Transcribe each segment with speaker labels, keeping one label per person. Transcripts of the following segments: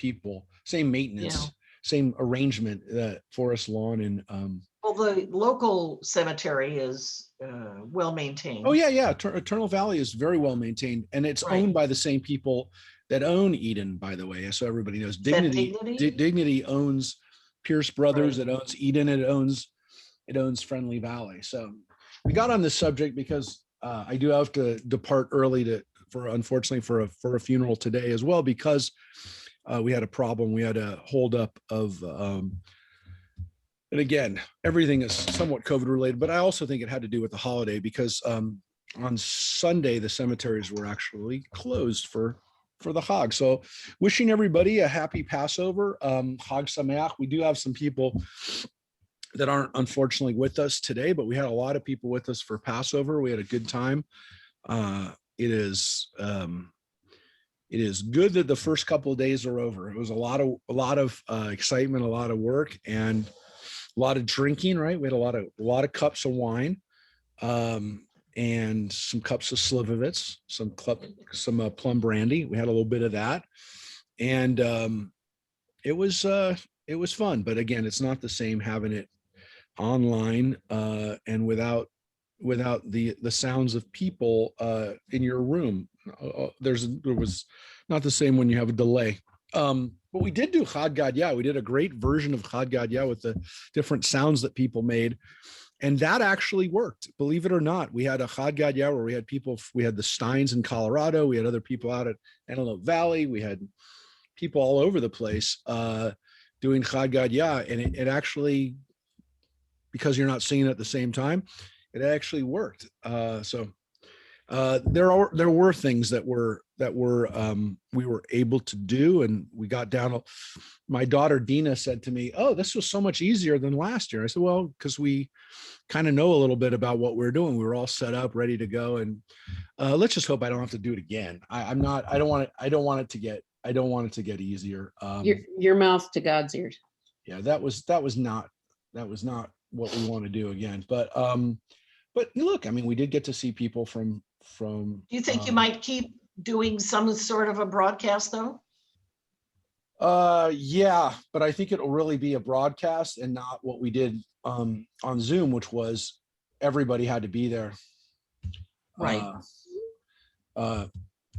Speaker 1: people, same maintenance,
Speaker 2: Yeah.
Speaker 1: same arrangement, forest lawn and
Speaker 2: Well, the local cemetery is well maintained.
Speaker 1: oh yeah. Eternal Valley is very well maintained, and it's
Speaker 2: Right.
Speaker 1: owned by the same people that own Eden, by the way. So everybody knows Dignity.
Speaker 2: Dignity?
Speaker 1: Dignity owns Pierce Brothers.
Speaker 2: Right.
Speaker 1: It owns Eden. It owns Friendly Valley. So we got on this subject because I do have to depart early unfortunately for a funeral today as well, because we had a problem. We had a holdup of and again, everything is somewhat COVID related, but I also think it had to do with the holiday, because on Sunday, the cemeteries were actually closed for the Chag. So wishing everybody a happy Passover, Chag Sameach. We do have some people that aren't unfortunately with us today, but we had a lot of people with us for Passover. We had a good time. It is good that the first couple of days are over. It was a lot of excitement, a lot of work, and a lot of drinking, right? We had a lot of cups of wine, and some cups of Slivovitz, some plum brandy. We had a little bit of that, and it was fun. But again, it's not the same having it online and without the sounds of people in your room. There was not the same when you have a delay. But we did do Chad Gadya. We did a great version of Chad Gadya with the different sounds that people made. And that actually worked, believe it or not. We had a Chad Gadya where we had the Steins in Colorado. We had other people out at Antelope Valley. We had people all over the place doing Chad Gadya. And it actually, because you're not singing at the same time, it actually worked. So there were things that we were able to do, and we got down. My daughter Dina said to me, "Oh, this was so much easier than last year." I said, "Well, because we kind of know a little bit about what we're doing. We were all set up, ready to go, and let's just hope I don't have to do it again. I don't want it to get easier."
Speaker 3: Your mouth to God's ears.
Speaker 1: Yeah, that was not what we want to do again. But look, I mean, we did get to see people from.
Speaker 2: Do you think you might keep doing some sort of a broadcast though?
Speaker 1: Yeah, but I think it'll really be a broadcast and not what we did on Zoom, which was everybody had to be there.
Speaker 2: Right.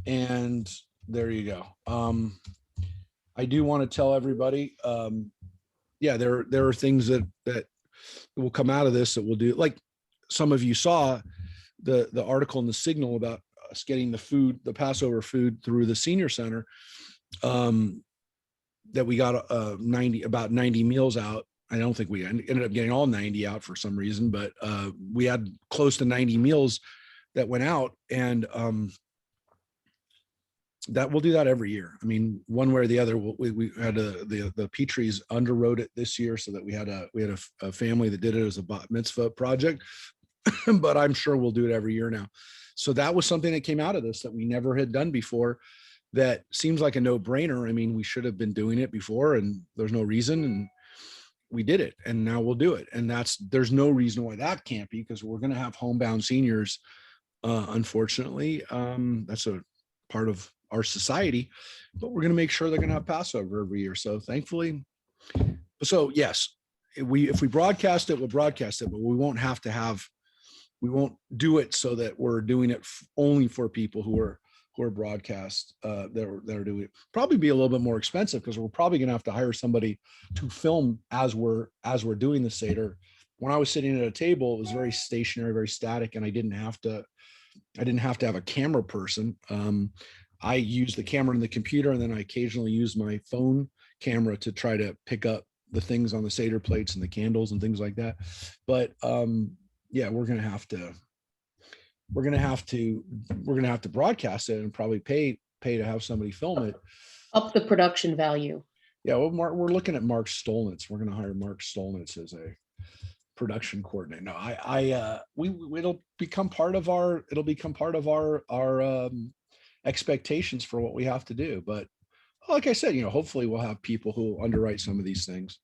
Speaker 1: And there you go. I do want to tell everybody, yeah, there are things that will come out of this that we'll do. Like some of you saw the article in the Signal about us getting the Passover food through the senior center, that we got about 90 meals out. I don't think we ended up getting all 90 out for some reason, but we had close to 90 meals that went out, and that we'll do that every year. I mean, one way or the other, we had the Petrie's underwrote it this year, so that we had a family that did it as a bat mitzvah project. But I'm sure we'll do it every year now. So that was something that came out of this that we never had done before. That seems like a no-brainer. I mean, we should have been doing it before, and there's no reason, and we did it, and now we'll do it. And there's no reason why that can't be, because we're going to have homebound seniors. Unfortunately, that's a part of our society, but we're going to make sure they're going to have Passover every year. So thankfully, yes, if we broadcast it, we'll broadcast it, but we won't do it so that we're doing it only for people who are broadcast that are doing it. Probably be a little bit more expensive, because we're probably going to have to hire somebody to film as we're doing the Seder. When I was sitting at a table, it was very stationary, very static, and I didn't have to have a camera person. I use the camera in the computer, and then I occasionally use my phone camera to try to pick up the things on the Seder plates and the candles and things like that. But yeah, we're gonna have to broadcast it and probably pay to have somebody film it.
Speaker 3: Up the production value.
Speaker 1: Yeah, well, we're looking at Mark Stolnitz. We're gonna hire Mark Stolnitz as a production coordinator. No, it'll become part of our expectations for what we have to do. But like I said, hopefully we'll have people who underwrite some of these things.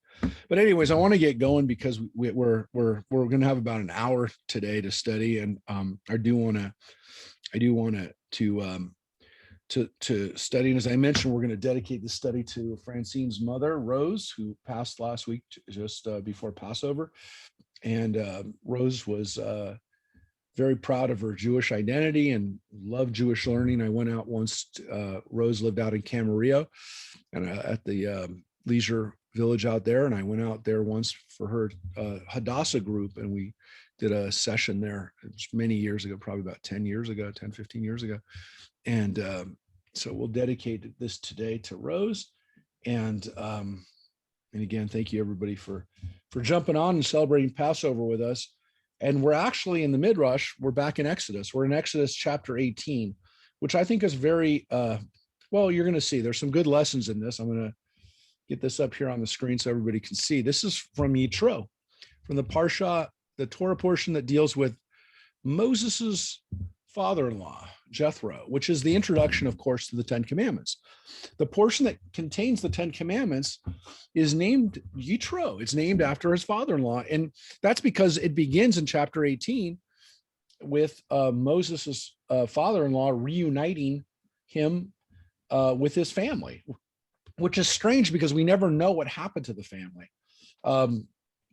Speaker 1: But anyways, I want to get going, because we're going to have about an hour today to study, and I do want to to study. And as I mentioned, we're going to dedicate this study to Francine's mother, Rose, who passed last week, just before Passover. And Rose was very proud of her Jewish identity and loved Jewish learning. I went out once. Rose lived out in Camarillo, and at the leisure village out there, and I went out there once for her Hadassah group, and we did a session there. It was many years ago, probably about 10 years ago, 10, 15 years ago. And so we'll dedicate this today to Rose. And again, thank you everybody for jumping on and celebrating Passover with us. And we're actually in the Midrash. We're back in Exodus. We're in Exodus chapter 18, which I think is very, well, you're going to see there's some good lessons in this. I'm going to get this up here on the screen so everybody can see. This is from Jethro, from the Parsha, the Torah portion that deals with Moses's father-in-law, Jethro, which is the introduction, of course, to the Ten Commandments. The portion that contains the Ten Commandments is named Jethro. It's named after his father-in-law. And that's because it begins in chapter 18 with Moses's father-in-law reuniting him with his family, which is strange because we never know what happened to the family.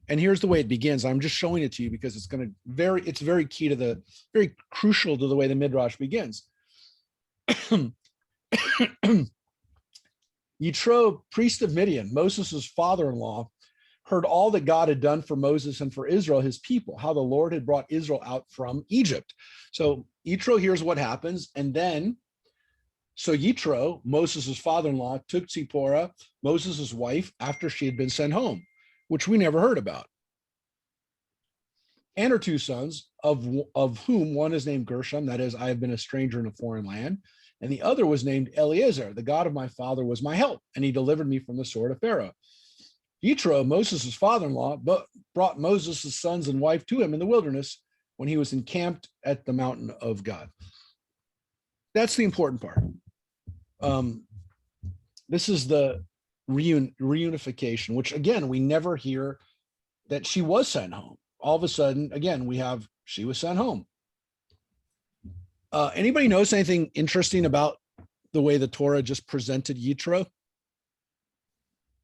Speaker 1: And here's the way it begins. I'm just showing it to you because it's very key to very crucial to the way the Midrash begins. Jethro, priest of Midian, Moses' father-in-law, heard all that God had done for Moses and for Israel, his people, how the Lord had brought Israel out from Egypt. So Jethro hears what happens. And then, so Jethro, Moses' father-in-law, took Zipporah, Moses' wife, after she had been sent home, which we never heard about, and her two sons, of whom one is named Gershom, that is, I have been a stranger in a foreign land, and the other was named Eliezer. The God of my father was my help, and he delivered me from the sword of Pharaoh. Jethro, Moses' father-in-law, brought Moses' sons and wife to him in the wilderness when he was encamped at the mountain of God. That's the important part. This is the reunification, which again, we never hear that she was sent home. All of a sudden, again, we have she was sent home. Anybody notice anything interesting about the way the Torah just presented Jethro?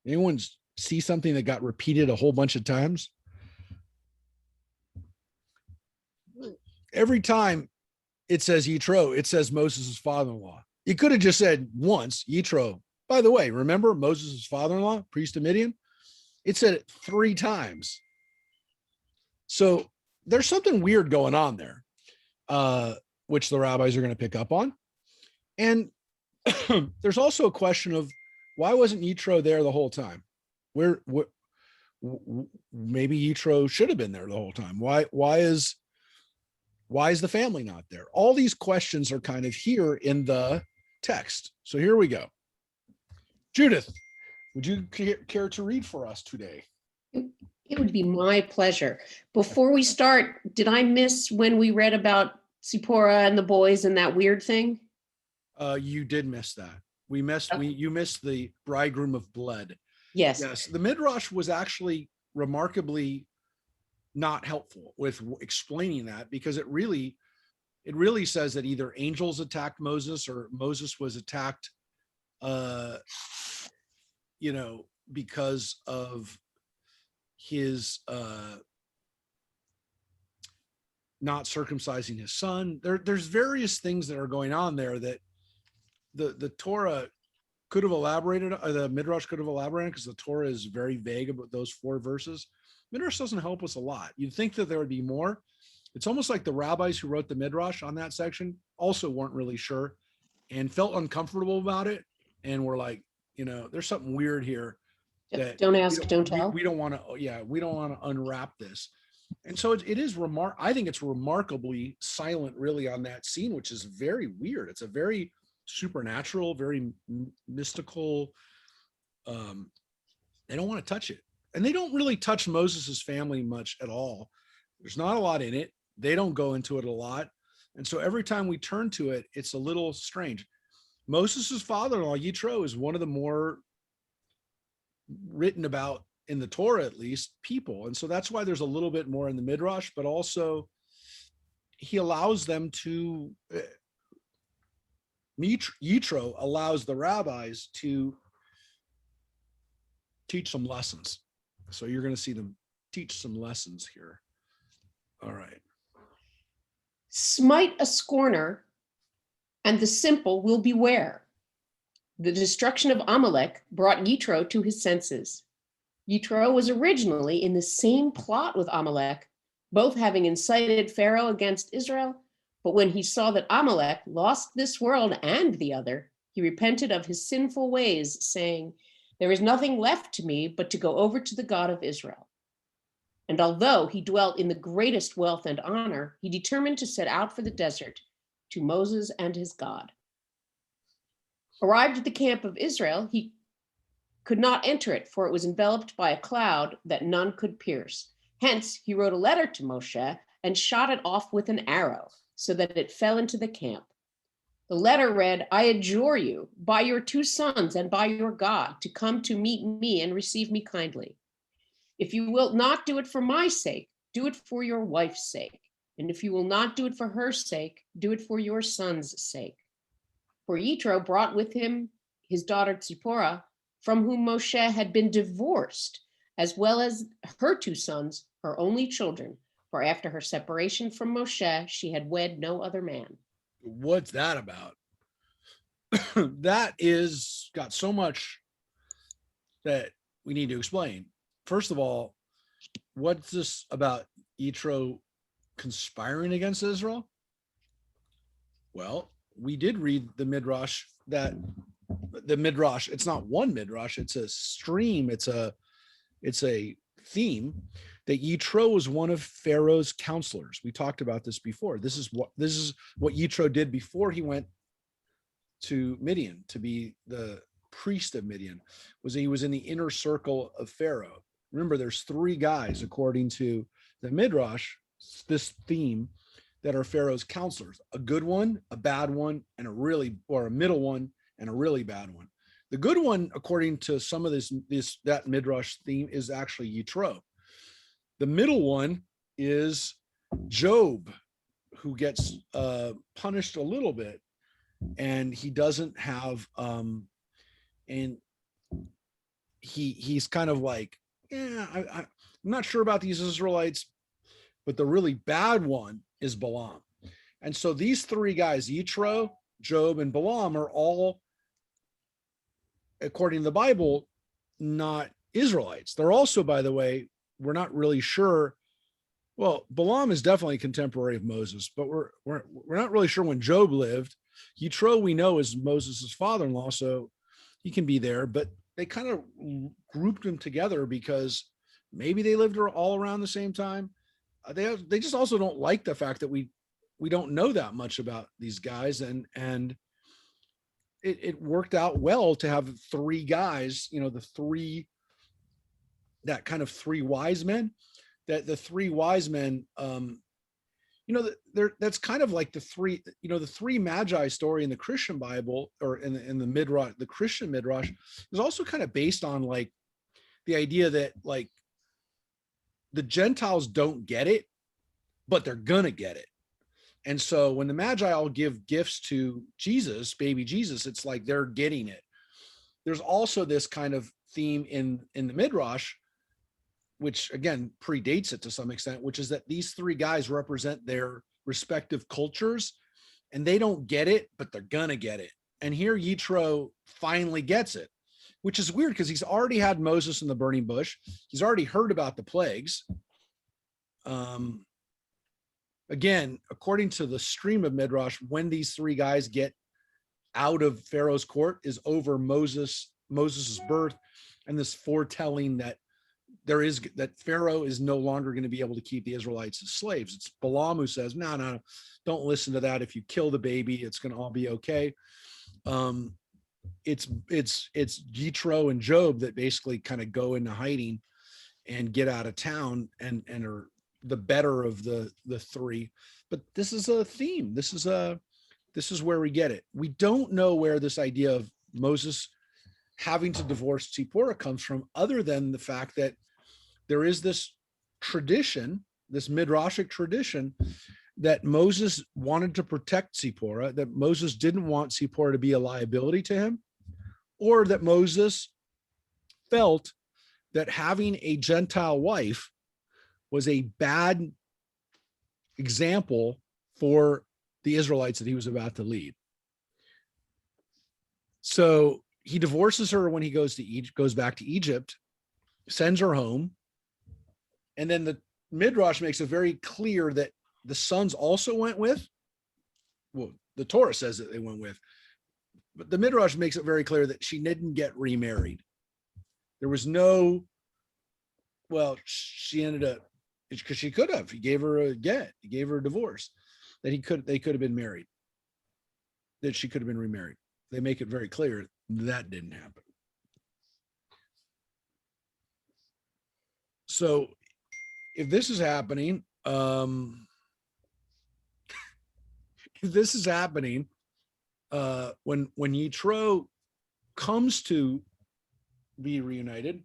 Speaker 1: Anyone see something that got repeated a whole bunch of times? Every time it says Jethro, it says Moses' father-in-law. You could have just said once, Jethro. By the way, remember Moses' father-in-law, priest of Midian? It said it 3 times. So there's something weird going on there, which the rabbis are going to pick up on. And there's also a question of why wasn't Jethro there the whole time? Maybe Jethro should have been there the whole time. Why is the family not there? All these questions are kind of here in the text. So here we go. Judith, would you care to read for us today?
Speaker 3: It would be my pleasure. Before we start, did I miss when we read about Zipporah and the boys and that weird thing?
Speaker 1: You did miss that. You missed the bridegroom of blood.
Speaker 3: Yes.
Speaker 1: Yes. The Midrash was actually remarkably not helpful with explaining that, because it really says that either angels attacked Moses or Moses was attacked, because of his not circumcising his son. There's various things that are going on there that the Torah could have elaborated, the Midrash could have elaborated, because the Torah is very vague about those 4 verses. Midrash doesn't help us a lot. You'd think that there would be more. It's almost like the rabbis who wrote the Midrash on that section also weren't really sure and felt uncomfortable about it. And were like, there's something weird here. That
Speaker 3: don't ask, don't tell.
Speaker 1: We don't want to unwrap this. And so it is I think it's remarkably silent really on that scene, which is very weird. It's a very supernatural, very mystical. They don't want to touch it. And they don't really touch Moses's family much at all. There's not a lot in it. They don't go into it a lot. And so every time we turn to it, it's a little strange. Moses's father-in-law, Jethro, is one of the more written about in the Torah, at least, people. And so that's why there's a little bit more in the Midrash, but also he allows them to Yitro allows the rabbis to teach some lessons. So you're going to see them teach some lessons here. All right.
Speaker 3: Smite a scorner, and the simple will beware. The destruction of Amalek brought Yitro to his senses. Yitro was originally in the same plot with Amalek, both having incited Pharaoh against Israel. But when he saw that Amalek lost this world and the other, he repented of his sinful ways, saying, "There is nothing left to me but to go over to the God of Israel." And although he dwelt in the greatest wealth and honor, he determined to set out for the desert to Moses and his God. Arrived at the camp of Israel, he could not enter it, for it was enveloped by a cloud that none could pierce. Hence, he wrote a letter to Moshe and shot it off with an arrow, so that it fell into the camp. The letter read, "I adjure you, by your 2 sons and by your God, to come to meet me and receive me kindly. If you will not do it for my sake, do it for your wife's sake. And if you will not do it for her sake, do it for your son's sake." For Yitro brought with him his daughter Tzipporah, from whom Moshe had been divorced, as well as her 2 sons, her only children. For after her separation from Moshe, she had wed no other man.
Speaker 1: What's that about? That is got so much that we need to explain. First of all, what's this about Yitro conspiring against Israel? Well, we did read the Midrash that the Midrash, it's not one Midrash, it's a stream, it's a theme that Yitro was one of Pharaoh's counselors. We talked about this before. This is what Yitro did before he went to Midian to be the priest of Midian, was he was in the inner circle of Pharaoh. Remember, there's 3 guys, according to the Midrash, this theme, that are Pharaoh's counselors: a good one, a bad one, and a middle one, and a really bad one. The good one, according to some of that Midrash theme, is actually Yitro. The middle one is Job, who gets punished a little bit, and he doesn't have and he's kind of like, I'm not sure about these Israelites, but the really bad one is Balaam. And so these 3 guys, Yitro, Job, and Balaam, are all, according to the Bible, not Israelites. They're also, by the way, we're not really sure. Well, Balaam is definitely a contemporary of Moses, but we're not really sure when Job lived. Yitro, we know, is Moses' father-in-law, so he can be there, but they kind of grouped them together because maybe they lived all around the same time. They just also don't like the fact that we don't know that much about these guys, and it worked out well to have 3 guys, that kind of 3 wise men, that the 3 wise men, that's kind of like the 3 magi story in the Christian Bible, or in the Midrash, the Christian Midrash, is also kind of based on like the idea that like the Gentiles don't get it, but they're gonna get it. And so when the Magi all give gifts to Jesus, baby Jesus, it's like they're getting it. There's also this kind of theme in the Midrash, which again predates it to some extent, which is that these 3 guys represent their respective cultures, and they don't get it, but they're gonna get it. And here Yitro finally gets it, which is weird because he's already had Moses in the burning bush. He's already heard about the plagues. Again, according to the stream of Midrash, when these 3 guys get out of Pharaoh's court is over Moses's birth, and this foretelling that that Pharaoh is no longer going to be able to keep the Israelites as slaves. It's Balaam who says, no, don't listen to that. If you kill the baby, it's going to all be okay. It's Jethro and Job that basically kind of go into hiding and get out of town and are the better of the 3. But this is a theme. This is where we get it. We don't know where this idea of Moses having to divorce Tzipporah comes from, other than the fact that there is this tradition, this midrashic tradition, that Moses wanted to protect Zipporah, that Moses didn't want Zipporah to be a liability to him, or that Moses felt that having a Gentile wife was a bad example for the Israelites that he was about to lead. So he divorces her when he goes back to Egypt, sends her home. And then the Midrash makes it very clear that the sons also went with. Well, the Torah says that they went with, but the Midrash makes it very clear that she didn't get remarried. There was no, well, she ended up, because she could have. He gave her a get. He gave her a divorce. That they could have been married. That she could have been remarried. They make it very clear that didn't happen. So if this is happening, when Yitro comes to be reunited,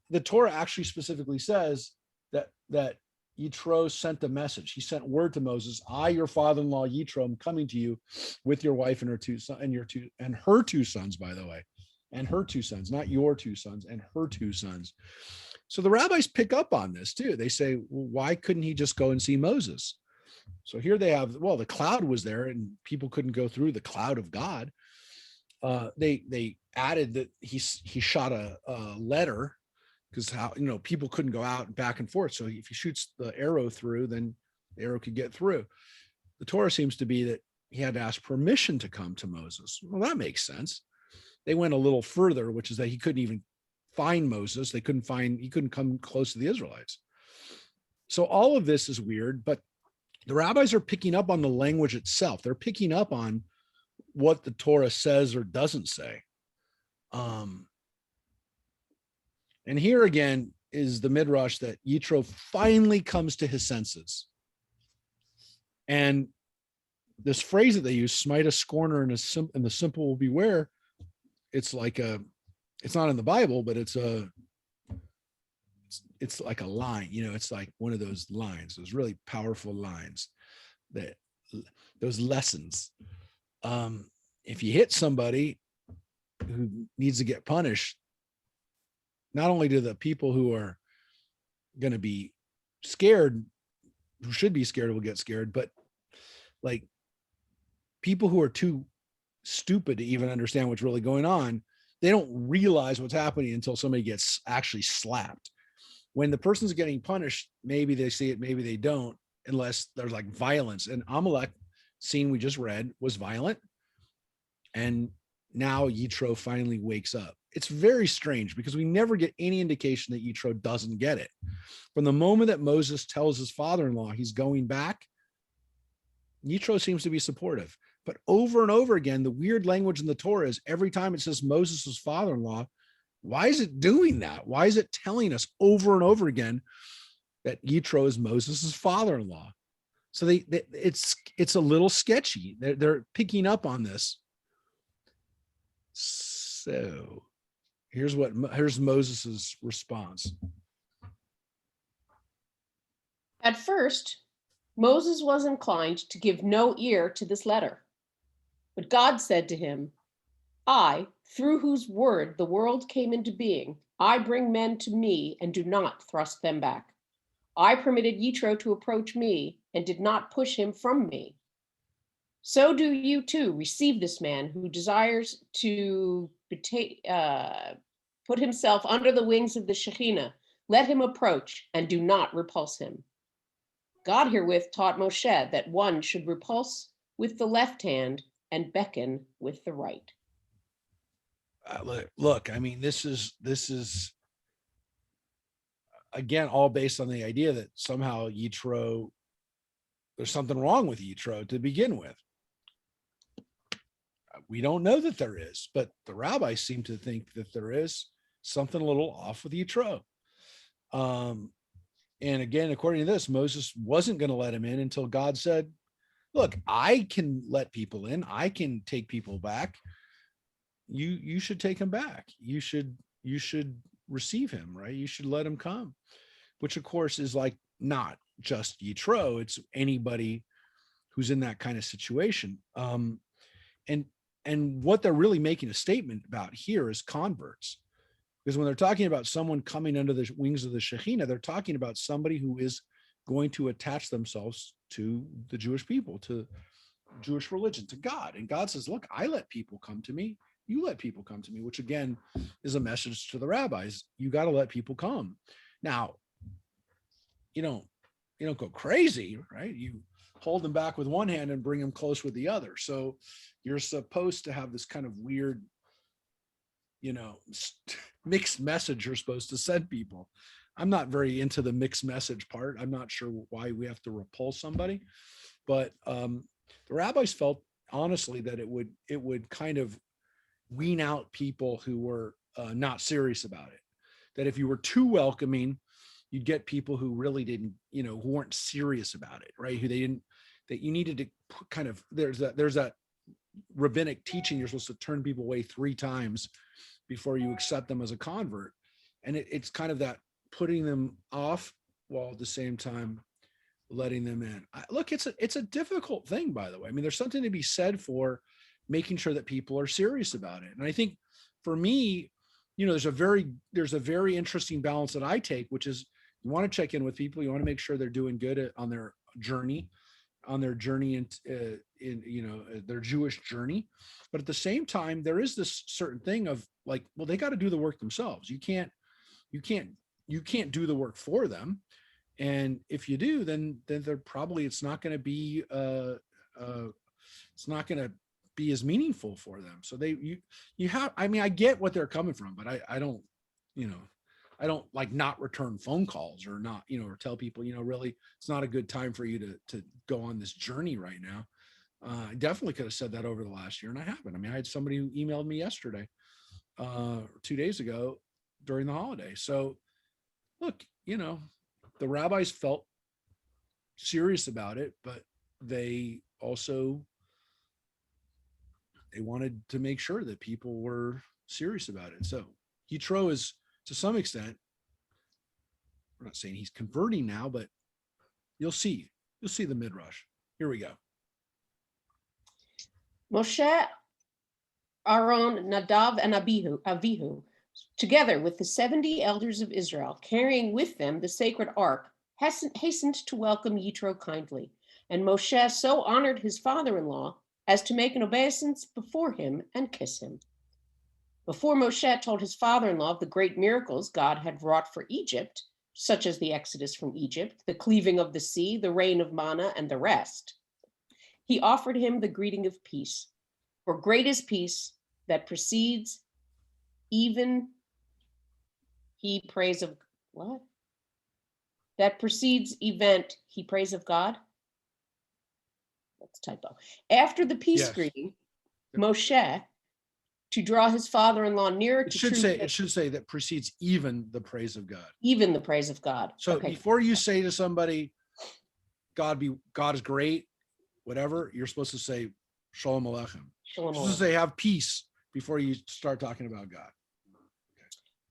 Speaker 1: the Torah actually specifically says that Yitro sent a message. He sent word to Moses, I, your father-in-law Yitro, am coming to you with your wife and her two sons, and her two sons, by the way, and her two sons, not your two sons, and her two sons. So the rabbis pick up on this too. They say, well, why couldn't he just go and see Moses? So here they have, well, the cloud was there and people couldn't go through the cloud of God. They added that he shot a letter, because people couldn't go out and back and forth. So if he shoots the arrow through, then the arrow could get through. The Torah seems to be that he had to ask permission to come to Moses. Well, that makes sense. They went a little further, which is that he couldn't even find Moses. He couldn't come close to the Israelites. So all of this is weird, but the rabbis are picking up on the language itself. They're picking up on what the Torah says or doesn't say. And here again is the Midrash that Yitro finally comes to his senses. And this phrase that they use, smite a scorner and the simple will beware, it's like it's not in the Bible, but it's like a line, it's like one of those lines, those really powerful lines, those lessons. If you hit somebody who needs to get punished, not only do the people who are going to be scared, who should be scared, will get scared, but like people who are too stupid to even understand what's really going on, they don't realize what's happening until somebody gets actually slapped. When the person's getting punished, maybe they see it, maybe they don't, unless there's like violence. And Amalek scene we just read was violent. And now Yitro finally wakes up. It's very strange because we never get any indication that Yitro doesn't get it. From the moment that Moses tells his father-in-law he's going back, Yitro seems to be supportive. But over and over again, the weird language in the Torah is every time it says Moses' father-in-law, why is it doing that? Why is it telling us over and over again that Yitro is Moses' father-in-law? So it's a little sketchy. They're picking up on this. So here's Moses' response.
Speaker 3: At first, Moses was inclined to give no ear to this letter. But God said to him, I, through whose word the world came into being, I bring men to me and do not thrust them back. I permitted Yitro to approach me and did not push him from me. So do you too receive this man who desires to put himself under the wings of the Shekhinah. Let him approach and do not repulse him. God herewith taught Moshe that one should repulse with the left hand and beckon with the right.
Speaker 1: Look, I mean, this is again all based on the idea that somehow Yitro, there's something wrong with Yitro to begin with. We don't know that there is, but the rabbis seem to think that there is something a little off with Yitro. And again, according to this, Moses wasn't going to let him in until God said, look, I can let people in. I can take people back. You should take him back. You should receive him, right? You should let him come, which of course is like not just Yitro, it's anybody who's in that kind of situation. And what they're really making a statement about here is converts. Because when they're talking about someone coming under the wings of the Shekhinah, they're talking about somebody who is going to attach themselves to the Jewish people, to Jewish religion, to God. And God says, look, I let people come to me. You let people come to me, which again is a message to the rabbis. You got to let people come. Now, you don't go crazy, right? You hold them back with one hand and bring them close with the other. So you're supposed to have this kind of weird, mixed message you're supposed to send people. I'm not very into the mixed message part. I'm not sure why we have to repulse somebody, but the rabbis felt honestly that it would kind of wean out people who were not serious about it. That if you were too welcoming, you'd get people who really didn't, who weren't serious about it, right? That you needed to kind of, there's that rabbinic teaching, you're supposed to turn people away 3 times before you accept them as a convert. And it's kind of that putting them off while at the same time letting them in. Look, it's a difficult thing, by the way. I mean, there's something to be said for making sure that people are serious about it. And I think for me, there's a very interesting balance that I take, which is you want to check in with people. You want to make sure they're doing good on their journey in their Jewish journey. But at the same time, there is this certain thing of like, well, they got to do the work themselves. You can't do the work for them. And if you do, then they're probably, it's not going to be as meaningful for them. So I get what they're coming from, but I don't like not return phone calls or not, or tell people, really, it's not a good time for you to go on this journey right now. I definitely could have said that over the last year, and I haven't. I mean, I had somebody who emailed me yesterday, 2 days ago during the holiday. So look, the rabbis felt serious about it, but they wanted to make sure that people were serious about it. So Yitro is, to some extent, we're not saying he's converting now, but you'll see the Midrash. Here we go.
Speaker 3: Moshe, Aaron, Nadav, and Avihu, together with the 70 elders of Israel, carrying with them the sacred ark, hastened to welcome Yitro kindly. And Moshe so honored his father-in-law as to make an obeisance before him and kiss him. Before Moshe told his father-in-law of the great miracles God had wrought for Egypt, such as the exodus from Egypt, the cleaving of the sea, the rain of manna, and the rest, he offered him the greeting of peace. For great is peace that precedes even he praise of what? That precedes event he praise of God? That's typo. After the peace greeting, Moshe, to draw his father-in-law nearer to
Speaker 1: it should say that precedes even the praise of God.
Speaker 3: Even the praise of God.
Speaker 1: So before you say to somebody, God is great, whatever, you're supposed to say Shalom Aleichem. You're supposed to say have peace before you start talking about God.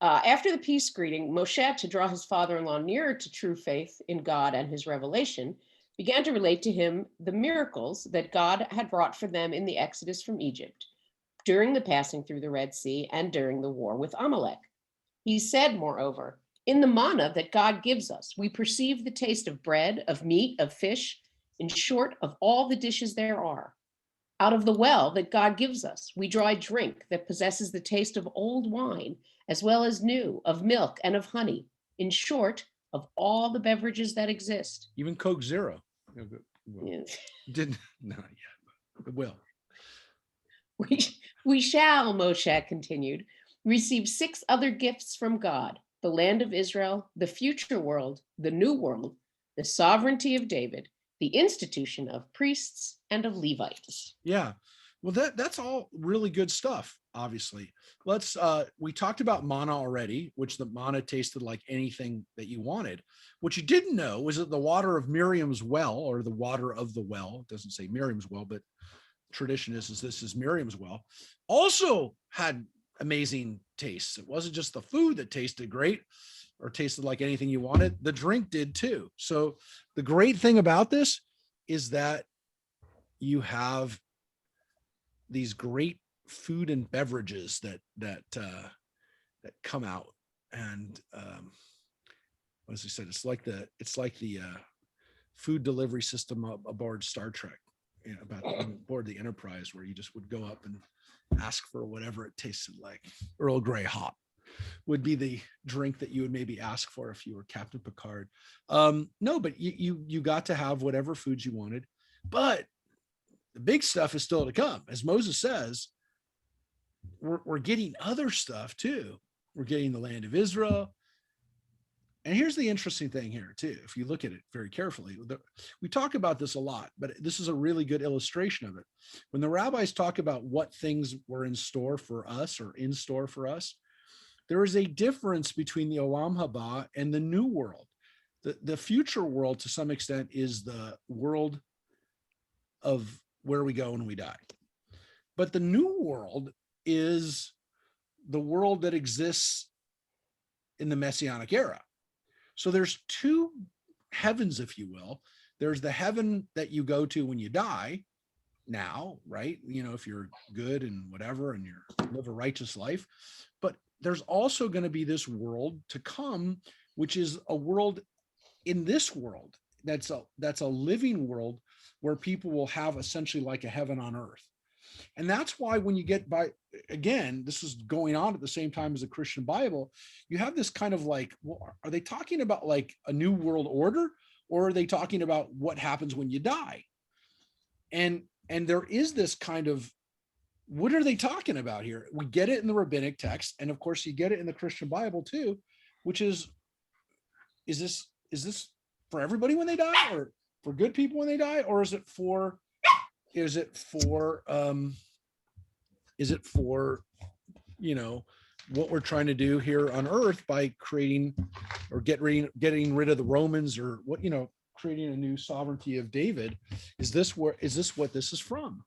Speaker 3: After the peace greeting, Moshe, to draw his father-in-law nearer to true faith in God and his revelation, began to relate to him the miracles that God had wrought for them in the exodus from Egypt, during the passing through the Red Sea, and during the war with Amalek. He said, moreover, in the manna that God gives us, we perceive the taste of bread, of meat, of fish, in short, of all the dishes there are. Out of the well that God gives us, we draw a drink that possesses the taste of old wine, as well as new, of milk and of honey, in short, of all the beverages that exist.
Speaker 1: Even Coke Zero.
Speaker 3: Yeah.
Speaker 1: Didn't, not yet, but will.
Speaker 3: We shall, Moshe continued, receive 6 other gifts from God: the land of Israel, the future world, the new world, the sovereignty of David, the institution of priests and of Levites.
Speaker 1: Yeah. Well, that's all really good stuff, obviously. We talked about manna already, which the manna tasted like anything that you wanted. What you didn't know was that the water of Miriam's well, or the water of the well, it doesn't say Miriam's well, but tradition is this is Miriam's well, also had amazing tastes. It wasn't just the food that tasted great. or tasted like anything you wanted, the drink did too. So the great thing about this is that you have these great food and beverages that come out. And as I said, it's like the food delivery system aboard Star Trek, about on board the Enterprise, where you just would go up and ask for whatever it tasted like. Earl Grey hop would be the drink that you would maybe ask for if you were Captain Picard. No, but you got to have whatever foods you wanted. But the big stuff is still to come. As Moses says, we're getting other stuff too. We're getting the land of Israel. And here's the interesting thing here too. If you look at it very carefully, we talk about this a lot, but this is a really good illustration of it. When the rabbis talk about what things were in store for us or in store for us, there is a difference between the Olam Haba and the new world. The future world, to some extent, is the world of where we go when we die. But the new world is the world that exists in the Messianic era. So there's two heavens, if you will. There's the heaven that you go to when you die now, right? If you're good and whatever, and you live a righteous life. But there's also going to be this world to come, which is a world in this world. That's a living world where people will have essentially like a heaven on earth. And that's why when you get by, again, this is going on at the same time as the Christian Bible, you have this kind of like, well, are they talking about like a new world order, or are they talking about what happens when you die? And there is this kind of, what are they talking about here? We get it in the rabbinic text, and of course you get it in the Christian Bible too, which is this for everybody when they die, or for good people when they die, or is it for what we're trying to do here on earth by creating or getting rid of the Romans, or creating a new sovereignty of David? Is this what this is from?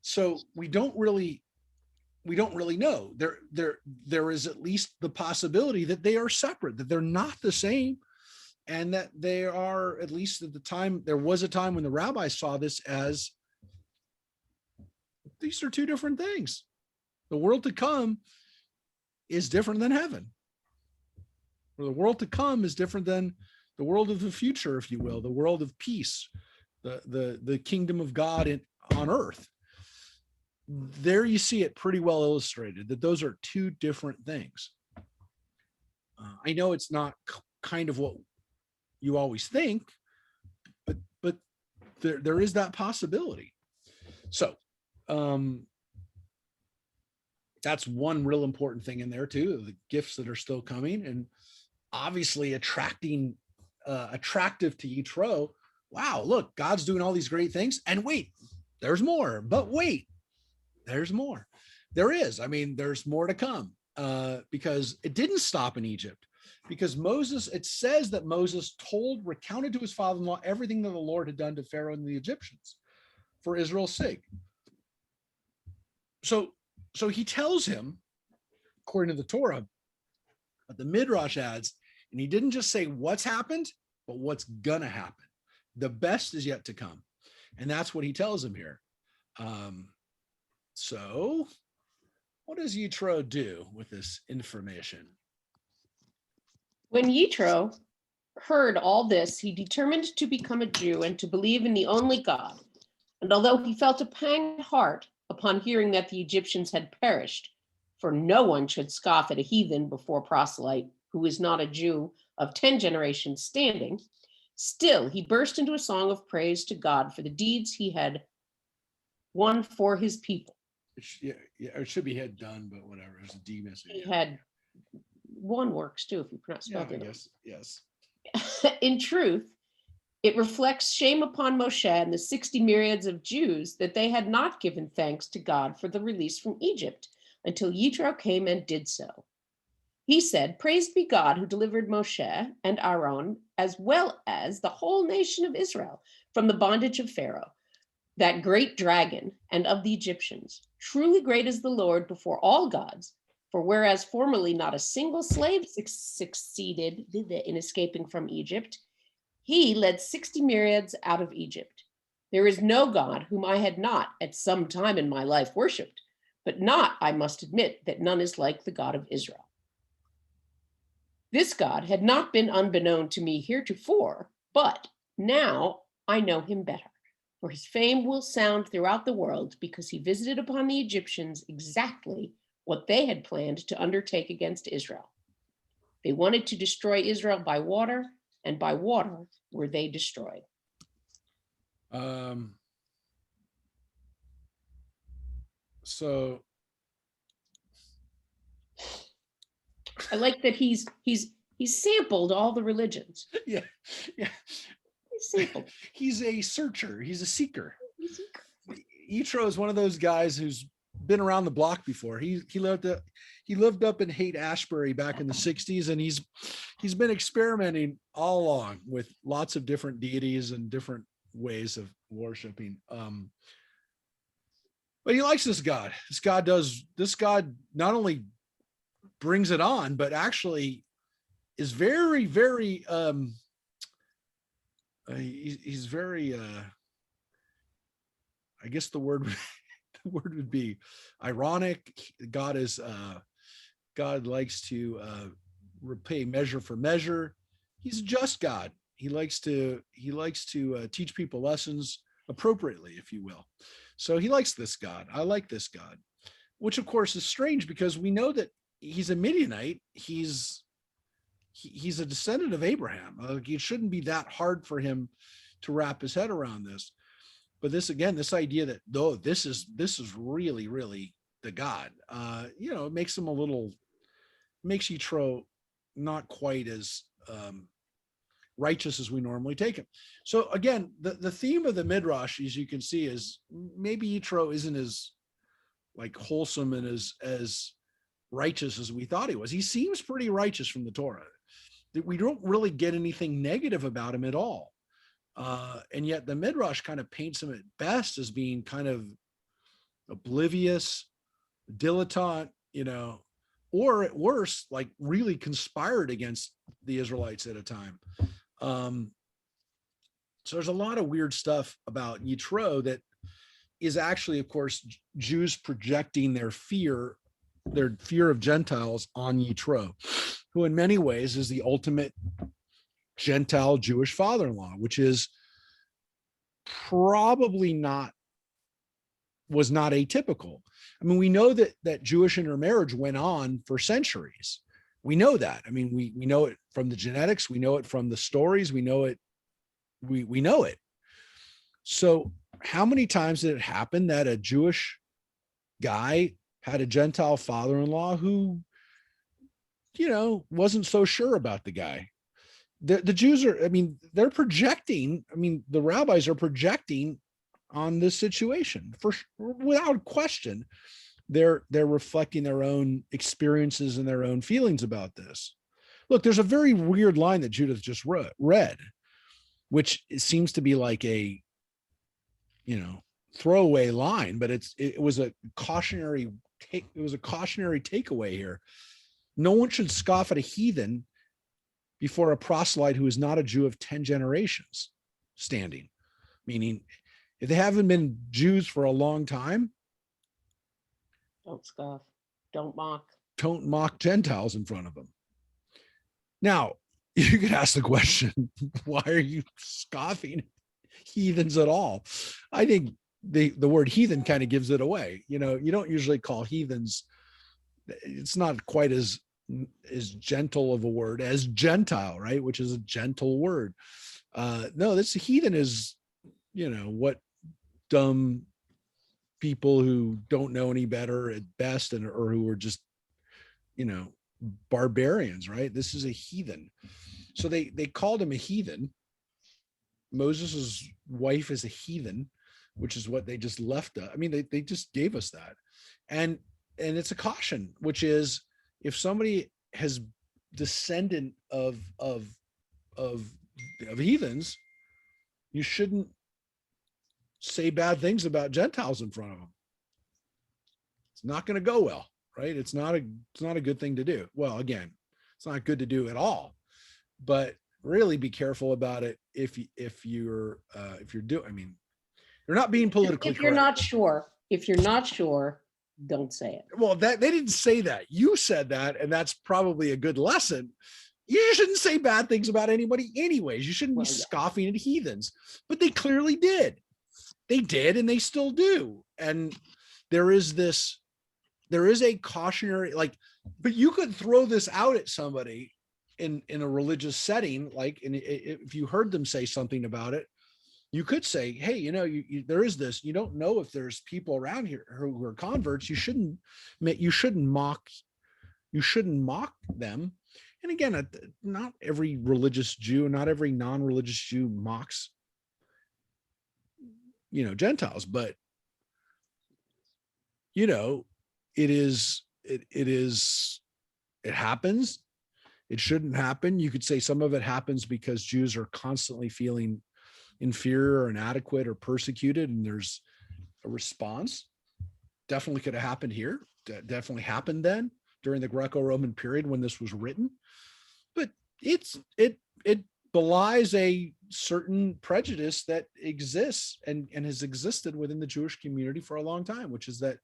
Speaker 1: So we don't really know. There is at least the possibility that they are separate, that they're not the same, and that they are, at least at the time, there was a time when the rabbis saw this as, these are two different things. The world to come is different than heaven. Or the world to come is different than the world of the future, if you will, the world of peace, the kingdom of God on earth. There you see it pretty well illustrated, that those are two different things. I know it's not kind of what you always think, but there is that possibility. So that's one real important thing in there too, the gifts that are still coming, and obviously attractive to Yitro. Wow, look, God's doing all these great things, and wait, there's more. But wait, there's more. There is. I mean, there's more to come, because it didn't stop in Egypt. Because Moses, it says that Moses recounted to his father-in-law everything that the Lord had done to Pharaoh and the Egyptians for Israel's sake. So he tells him, according to the Torah, but the Midrash adds, and he didn't just say what's happened, but what's gonna happen. The best is yet to come. And that's what he tells him here. So what does Yitro do with this information?
Speaker 3: When Jethro heard all this, he determined to become a Jew and to believe in the only God. And although he felt a pang at heart upon hearing that the Egyptians had perished, for no one should scoff at a heathen before proselyte who is not a Jew of 10 generations standing, still he burst into a song of praise to God for the deeds he had won for his people.
Speaker 1: It should be had done, but whatever. There's a D missing.
Speaker 3: He had one works too, if you pronounce
Speaker 1: Yeah,
Speaker 3: it.
Speaker 1: I guess, yes.
Speaker 3: In truth, it reflects shame upon Moshe and the 60 myriads of Jews that they had not given thanks to God for the release from Egypt until Jethro came and did so. He said, "Praised be God who delivered Moshe and Aaron, as well as the whole nation of Israel, from the bondage of Pharaoh, that great dragon, and of the Egyptians. Truly great is the Lord before all gods, For whereas formerly not a single slave succeeded in escaping from Egypt, he led 60 myriads out of Egypt. There is no God whom I had not at some time in my life worshipped, but not, I must admit, that none is like the God of Israel. This God had not been unbeknown to me heretofore, but now I know him better, for his fame will sound throughout the world, because he visited upon the Egyptians exactly what they had planned to undertake against Israel. They wanted to destroy Israel by water, and by water were they destroyed.
Speaker 1: So
Speaker 3: I like that he's sampled all the religions.
Speaker 1: yeah.
Speaker 3: He's sampled.
Speaker 1: He's a searcher. He's a seeker. Jethro is one of those guys who's been around the block before. He lived up in Haight-Ashbury back in the 60s, and he's been experimenting all along with lots of different deities and different ways of worshiping. But he likes this God. This God not only brings it on, but actually is very, very he's very I guess the word would be ironic. God likes to repay measure for measure. He's a just God. He likes to teach people lessons appropriately, if you will. So he likes this God. I like this God, which of course is strange because we know that he's a Midianite. He's a descendant of Abraham. It shouldn't be that hard for him to wrap his head around this. But this idea that this is really, really the God, it makes him makes Jethro not quite as righteous as we normally take him. So again, the theme of the Midrash, as you can see, is maybe Jethro isn't as like wholesome and as righteous as we thought he was. He seems pretty righteous from the Torah. We don't really get anything negative about him at all. And yet the Midrash kind of paints him at best as being kind of oblivious, dilettante, or at worst, like really conspired against the Israelites at a time. So there's a lot of weird stuff about Jethro that is actually, of course, Jews projecting their fear of Gentiles on Jethro, who in many ways is the ultimate Gentile Jewish father-in-law, which is probably was not atypical. I mean, we know that Jewish intermarriage went on for centuries. We know that. I mean, we know it from the genetics. We know it from the stories. We know it. We know it. So how many times did it happen that a Jewish guy had a Gentile father-in-law who, wasn't so sure about the guy? The Jews are, they're projecting, the rabbis are projecting on this situation without question. They're reflecting their own experiences and their own feelings about this. Look, there's a very weird line that Judith just read, which seems to be like a, throwaway line, but it was a cautionary takeaway here. No one should scoff at a heathen before a proselyte who is not a Jew of 10 generations standing. Meaning, if they haven't been Jews for a long time,
Speaker 3: don't scoff, don't
Speaker 1: mock Gentiles in front of them. Now, you could ask the question, why are you scoffing heathens at all? I think the word heathen kind of gives it away. You don't usually call heathens, it's not quite as gentle of a word as Gentile, right? Which is a gentle word. No, this heathen is, what dumb people who don't know any better at best or who are just, barbarians, right? This is a heathen. So they called him a heathen. Moses's wife is a heathen, which is what they just left. They just gave us that. And it's a caution, which is, if somebody has descendant of heathens, you shouldn't say bad things about Gentiles in front of them. It's not going to go well, right? It's not a good thing to do. Well, again, it's not good to do at all, but really be careful about it if you're doing, I mean, you're not being politically
Speaker 3: If you're
Speaker 1: correct.
Speaker 3: not sure, don't say it.
Speaker 1: Well, that they didn't say that. You said that, and that's probably a good lesson. You shouldn't say bad things about anybody anyways. You shouldn't be scoffing at heathens, but they clearly did. They did, and they still do. And there is a cautionary, like, but you could throw this out at somebody in a religious setting, like, and if you heard them say something about it, you could say, hey, there is this, you don't know if there's people around here who are converts. You shouldn't mock them. And again, not every religious Jew, not every non-religious Jew mocks, Gentiles, but it happens. It shouldn't happen. You could say some of it happens because Jews are constantly feeling inferior or inadequate or persecuted, and there's a response. Definitely could have happened here. Definitely happened then during the Greco-Roman period when this was written. But it belies a certain prejudice that exists and has existed within the Jewish community for a long time, which is that,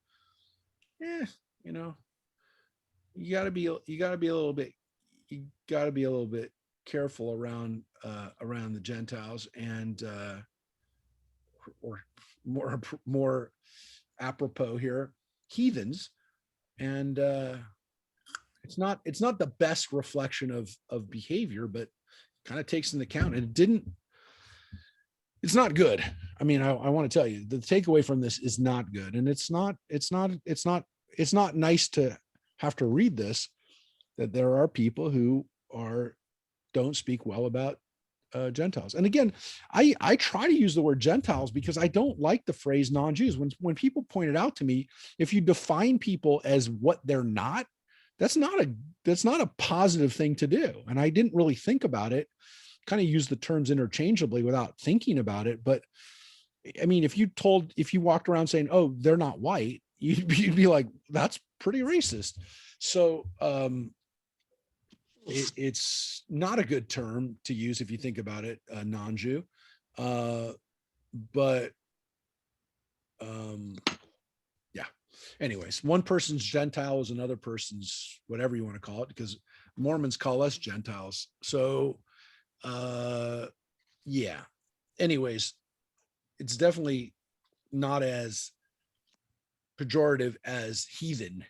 Speaker 1: you got to be a little bit careful around the Gentiles, and or more apropos here, heathens. And it's not the best reflection of behavior, but kind of takes into account, and it's not good. I mean, I want to tell you, the takeaway from this is not good. And it's not nice to have to read this, that there are people who don't speak well about Gentiles. And again, I try to use the word Gentiles because I don't like the phrase non-Jews. When people point it out to me, if you define people as what they're not, that's not a positive thing to do. And I didn't really think about it, kind of use the terms interchangeably without thinking about it. But I mean, if you walked around saying, oh, they're not white, you'd be like, that's pretty racist. So it's not a good term to use if you think about it, non-Jew. But yeah. Anyways, one person's Gentile is another person's whatever you want to call it, because Mormons call us Gentiles. So yeah. Anyways, it's definitely not as pejorative as heathen.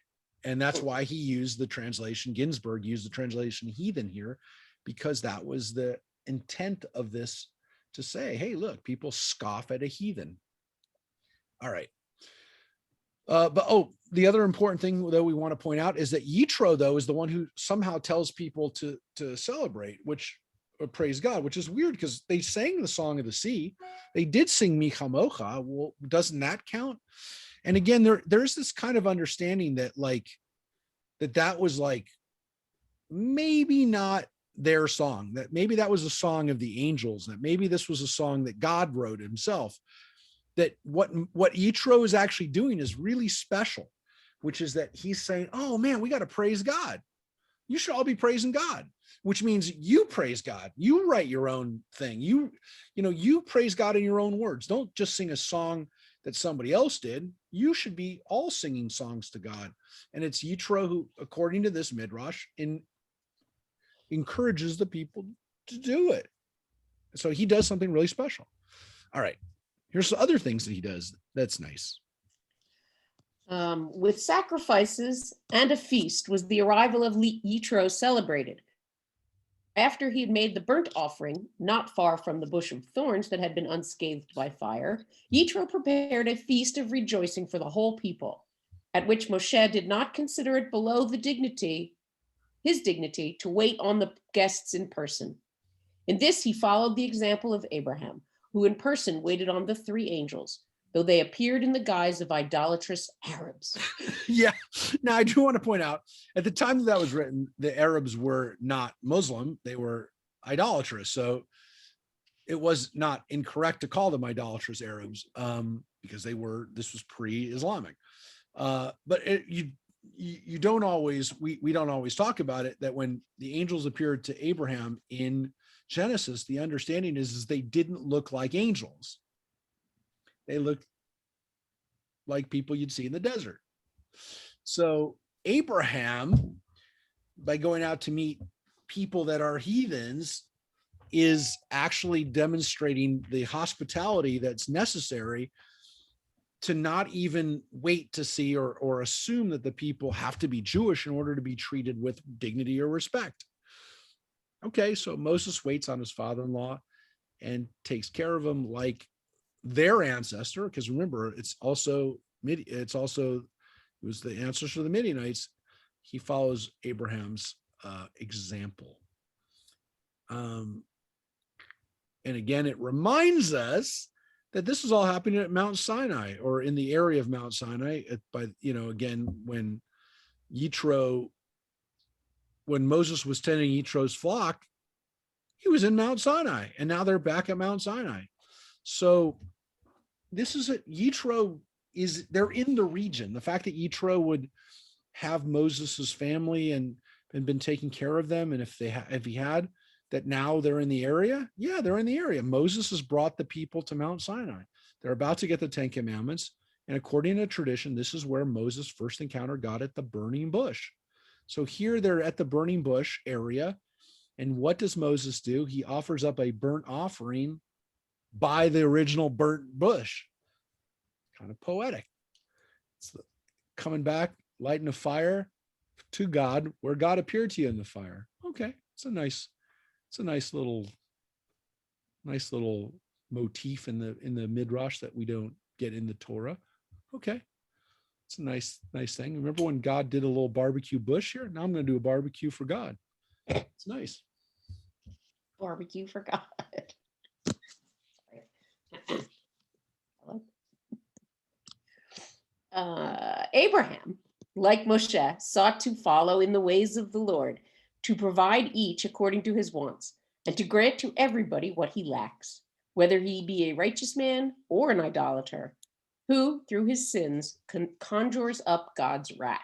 Speaker 1: And that's why he used the translation, Ginsburg used the translation heathen here, because that was the intent of this, to say, hey, look, people scoff at a heathen. All right. But the other important thing that we want to point out is that Jethro, though, is the one who somehow tells people to celebrate, which praise God, which is weird because they sang the Song of the Sea. They did sing Mi Chamocha. Well, doesn't that count? And again, there's this kind of understanding that like that was like maybe not their song, that maybe that was a song of the angels, that maybe this was a song that God wrote himself. That what Jethro is actually doing is really special, which is that he's saying, oh man, we got to praise God. You should all be praising God, which means you praise God. You write your own thing. You praise God in your own words. Don't just sing a song that somebody else did. You should be all singing songs to God. And it's Jethro who, according to this Midrash, encourages the people to do it. So he does something really special. All right. Here's some other things that he does that's nice.
Speaker 3: With sacrifices and a feast was the arrival of Jethro celebrated. After he had made the burnt offering, not far from the bush of thorns that had been unscathed by fire, Jethro prepared a feast of rejoicing for the whole people, at which Moshe did not consider it below his dignity, to wait on the guests in person. In this, he followed the example of Abraham, who in person waited on the three angels, though they appeared in the guise of idolatrous Arabs.
Speaker 1: Yeah. Now, I do want to point out, at the time that was written, the Arabs were not Muslim. They were idolatrous. So it was not incorrect to call them idolatrous Arabs, because this was pre-Islamic. But you don't always, we don't always talk about it, that when the angels appeared to Abraham in Genesis, the understanding is they didn't look like angels. They looked like people you'd see in the desert. So Abraham, by going out to meet people that are heathens, is actually demonstrating the hospitality that's necessary to not even wait to see or assume that the people have to be Jewish in order to be treated with dignity or respect. Okay, so Moses waits on his father-in-law and takes care of him like their ancestor, because remember, it was the ancestor of the Midianites. He follows Abraham's example. And again, it reminds us that this is all happening at Mount Sinai, or in the area of Mount Sinai. Again, when Moses was tending Yittro's flock, he was in Mount Sinai, and now they're back at Mount Sinai. So Yitro they're in the region. The fact that Yitro would have Moses's family and been taking care of them, and if he had, that now they're in the area. Yeah, they're in the area. Moses has brought the people to Mount Sinai. They're about to get the 10 Commandments. And according to tradition, this is where Moses first encountered God, at the burning bush. So here they're at the burning bush area. And what does Moses do? He offers up a burnt offering by the original burnt bush. Kind of poetic. It's coming back, lighting a fire to God, where God appeared to you in the fire. Okay, it's a nice little motif in the Midrash that we don't get in the Torah. Okay, it's a nice thing. Remember when God did a little barbecue bush here? Now I'm going to do a barbecue for God. It's nice.
Speaker 3: Barbecue for God. Abraham, like Moshe, sought to follow in the ways of the Lord, to provide each according to his wants, and to grant to everybody what he lacks, whether he be a righteous man or an idolater, who through his sins conjures up God's wrath.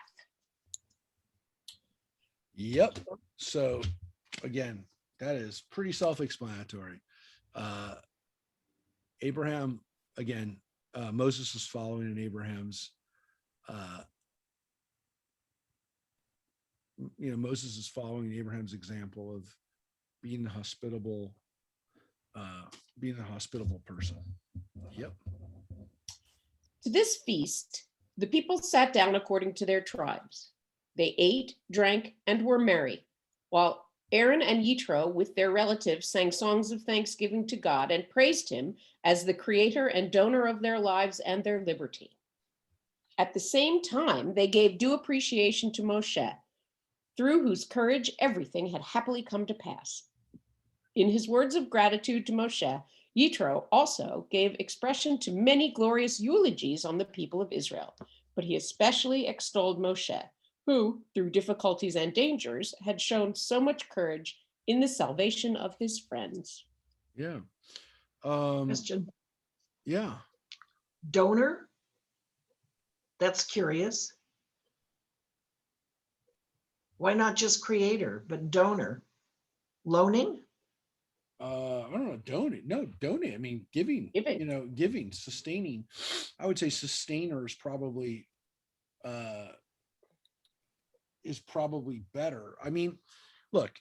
Speaker 1: Yep. So again, that is pretty self-explanatory. Abraham, again, Moses is following in Abraham's, Moses is following Abraham's example of being a hospitable person. Yep.
Speaker 3: To this feast, the people sat down according to their tribes. They ate, drank, and were merry, while Aaron and Jethro with their relatives sang songs of thanksgiving to God and praised him as the creator and donor of their lives and their liberty. At the same time, they gave due appreciation to Moshe, through whose courage everything had happily come to pass. In his words of gratitude to Moshe, Jethro also gave expression to many glorious eulogies on the people of Israel, but he especially extolled Moshe, who, through difficulties and dangers, had shown so much courage in the salvation of his friends.
Speaker 1: Yeah.
Speaker 2: Question.
Speaker 1: Yeah.
Speaker 2: Donor? That's curious. Why not just creator, but donor? Loaning?
Speaker 1: I don't know. Donate. I mean, giving. Giving, sustaining. I would say sustainer is probably better. I mean, look,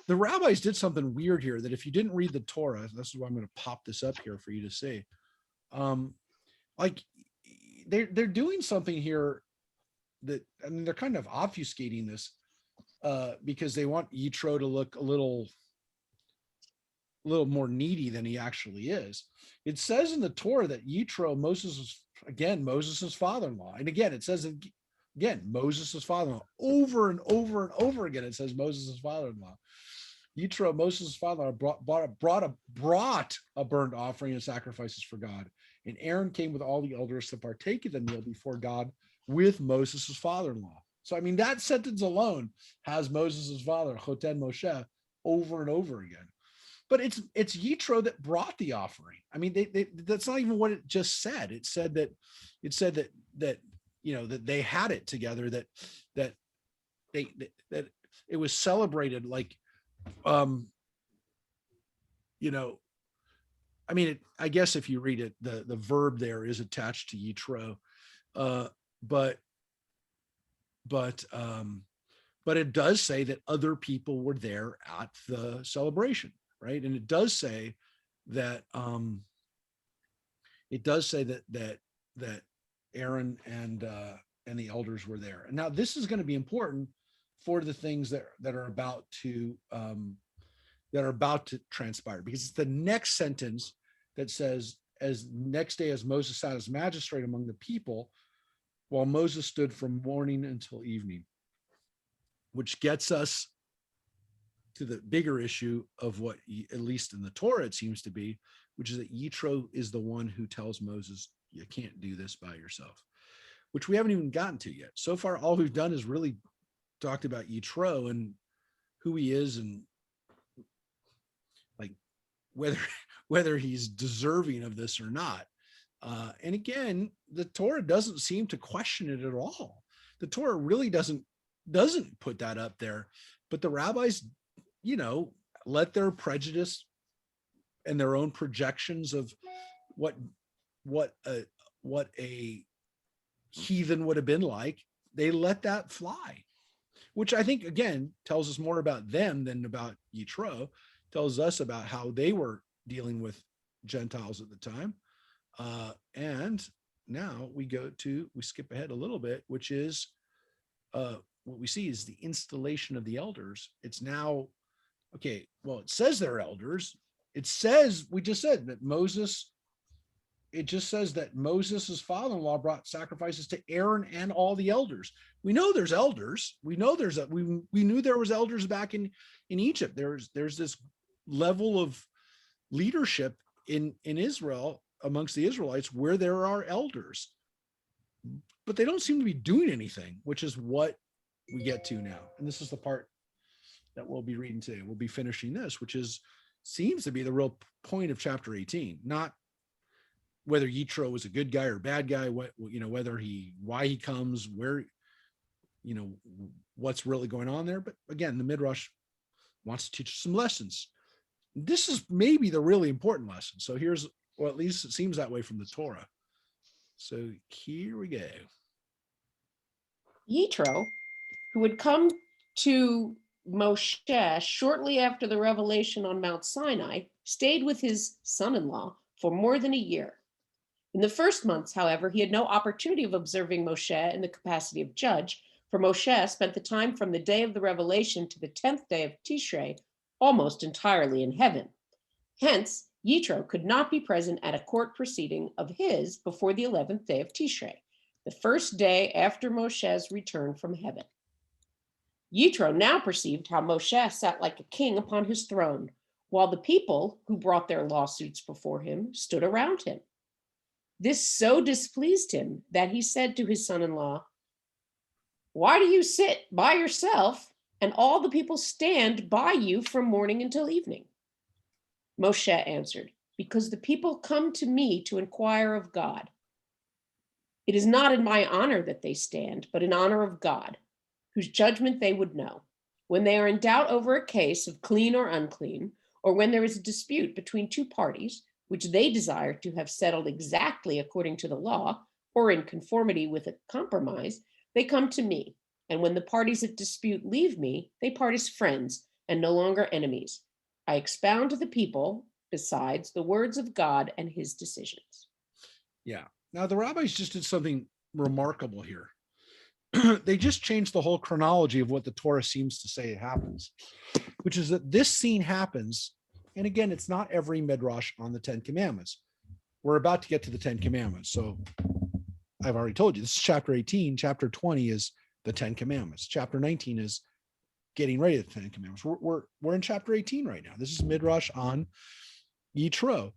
Speaker 1: the rabbis did something weird here that if you didn't read the Torah, this is why I'm going to pop this up here for you to see. Like they're doing something here that, I mean, they're kind of obfuscating this because they want Yitro to look a little more needy than he actually is. It says in the Torah that Yitro, Moses's father-in-law, and again it says Moses's father-in-law, over and over and over again it says Moses's father-in-law. Yitro, Moses' father-in-law, brought a burnt offering and sacrifices for God, and Aaron came with all the elders to partake of the meal before God with Moses' father-in-law. So I mean, that sentence alone has Moses' father, Choten Moshe, over and over again. But it's Yitro that brought the offering. I mean, that's not even what it just said. It said that that they had it together, that that it was celebrated like, I mean, I guess if you read it, the verb there is attached to Yitro, uh, but but it does say that other people were there at the celebration, right? And it does say that that Aaron and the elders were there. And now this is going to be important for the things that are about to transpire, because it's the next sentence that says, as next day as Moses sat as magistrate among the people, while Moses stood from morning until evening, which gets us to the bigger issue of what, at least in the Torah, it seems to be, which is that Yitro is the one who tells Moses, you can't do this by yourself, which we haven't even gotten to yet. So far, all we've done is really talked about Yitro and who he is, and like whether he's deserving of this or not. And again, the Torah doesn't seem to question it at all. The Torah really doesn't put that up there, but the rabbis, let their prejudice and their own projections of what a heathen would have been like, they let that fly, which I think again tells us more about them than about Yitro. Tells us about how they were dealing with Gentiles at the time. And now we skip ahead a little bit, which is what we see is the installation of the elders. It's now, okay, well, it says they're elders. We just said that Moses, it just says that Moses' father-in-law brought sacrifices to Aaron and all the elders. We know there's elders. We know we knew there was elders back in Egypt. There's this level of leadership in Israel amongst the Israelites where there are elders, but they don't seem to be doing anything, which is what we get to now. And this is the part that we'll be reading today. We'll be finishing this, which seems to be the real point of chapter 18, not whether Yitro was a good guy or bad guy, why he comes, where, what's really going on there. But again, the Midrash wants to teach us some lessons. This is maybe the really important lesson. So or at least it seems that way from the Torah. So here we go.
Speaker 3: Yitro, who would come to Moshe shortly after the revelation on Mount Sinai, stayed with his son-in-law for more than a year. In the first months, however, he had no opportunity of observing Moshe in the capacity of judge, for Moshe spent the time from the day of the revelation to the 10th day of Tishrei almost entirely in heaven. Hence, Yitro could not be present at a court proceeding of his before the 11th day of Tishrei, the first day after Moshe's return from heaven. Yitro now perceived how Moshe sat like a king upon his throne, while the people who brought their lawsuits before him stood around him. This so displeased him that he said to his son-in-law, "Why do you sit by yourself and all the people stand by you from morning until evening?" Moshe answered, "Because the people come to me to inquire of God. It is not in my honor that they stand, but in honor of God, whose judgment they would know. When they are in doubt over a case of clean or unclean, or when there is a dispute between two parties, which they desire to have settled exactly according to the law, or in conformity with a compromise, they come to me. And when the parties at dispute leave me, they part as friends and no longer enemies. I expound to the people, besides, the words of God and his decisions."
Speaker 1: Yeah. Now the rabbis just did something remarkable here. They just changed the whole chronology of what the Torah seems to say happens, which is that this scene happens. And again, it's not every midrash on the 10 commandments. We're about to get to the 10 commandments. So I've already told you, this is chapter 18. Chapter 20 is the 10 commandments. Chapter 19 is getting ready to the 10 commandments. We're in chapter 18 right now. This is midrash on Yitro.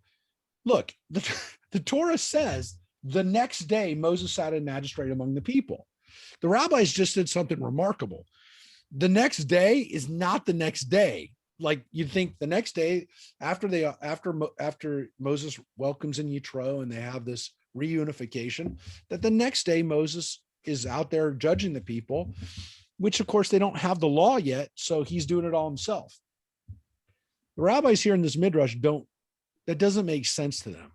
Speaker 1: Look, the Torah says the next day Moses sat in magistrate among the people. The rabbis just did something remarkable. The next day is not the next day. Like you'd think the next day after Moses welcomes in Yitro and they have this reunification, that the next day Moses is out there judging the people, which of course they don't have the law yet. So he's doing it all himself. The rabbis here in this Midrash that doesn't make sense to them.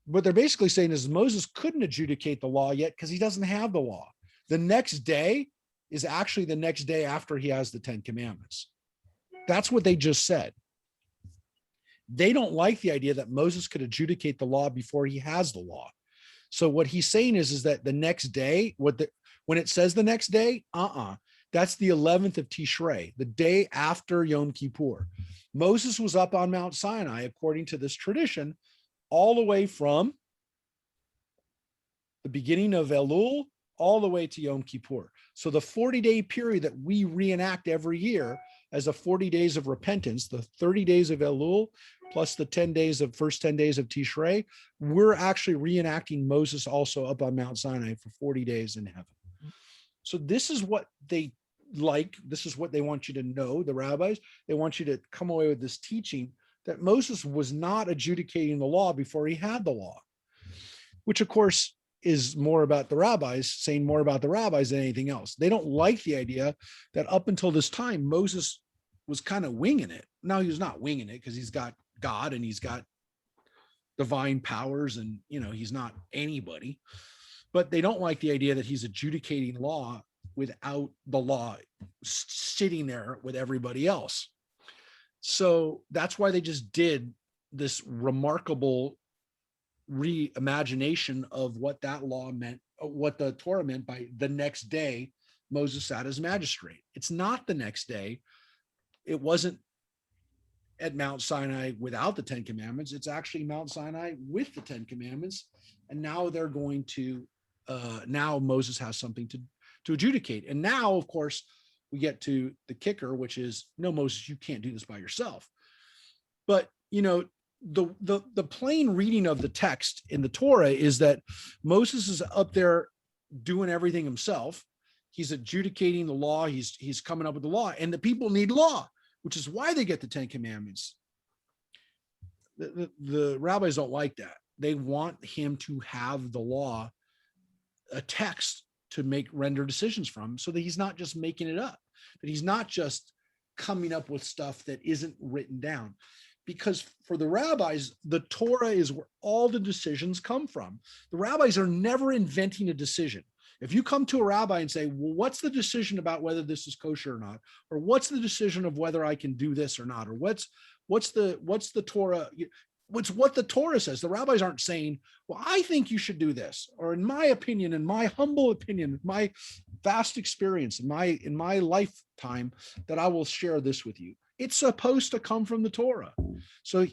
Speaker 1: What they're basically saying is Moses couldn't adjudicate the law yet because he doesn't have the law. The next day is actually the next day after he has the 10 commandments. That's what they just said. They don't like the idea that Moses could adjudicate the law before he has the law. So what he's saying is that the next day, when it says the next day, that's the 11th of Tishrei, the day after Yom Kippur. Moses was up on Mount Sinai, according to this tradition, all the way from the beginning of Elul all the way to Yom Kippur. So the 40-day period that we reenact every year as a 40 days of repentance, the 30 days of Elul plus the first 10 days of Tishrei, we're actually reenacting Moses also up on Mount Sinai for 40 days in heaven. So this is what they like. This is what they want you to know, the rabbis. They want you to come away with this teaching that Moses was not adjudicating the law before he had the law, which of course is more about the rabbis, saying more about the rabbis than anything else. They don't like the idea that up until this time, Moses was kind of winging it. Now he's not winging it because he's got God and he's got divine powers and, he's not anybody, but they don't like the idea that he's adjudicating law without the law sitting there with everybody else. So that's why they just did this remarkable reimagination of what that law meant, what the Torah meant by the next day Moses sat as magistrate. It's not the next day. It wasn't at Mount Sinai without the 10 commandments. It's actually Mount Sinai with the 10 commandments. And now they're going to, now Moses has something to adjudicate. And now, of course, we get to the kicker, which is, no, Moses, you can't do this by yourself. But, the plain reading of the text in the Torah is that Moses is up there doing everything himself. He's adjudicating the law. He's coming up with the law, and the people need law, which is why they get the 10 commandments. The rabbis don't like that. They want him to have the law, a text to render decisions from, so that he's not just making it up, that he's not just coming up with stuff that isn't written down. Because for the rabbis, the Torah is where all the decisions come from. The rabbis are never inventing a decision. If you come to a rabbi and say, well, what's the decision about whether this is kosher or not? Or what's the decision of whether I can do this or not? Or what's the Torah? What's what the Torah says. The rabbis aren't saying, well, I think you should do this. Or in my opinion, in my humble opinion, my vast experience, in my lifetime, that I will share this with you. It's supposed to come from the Torah. So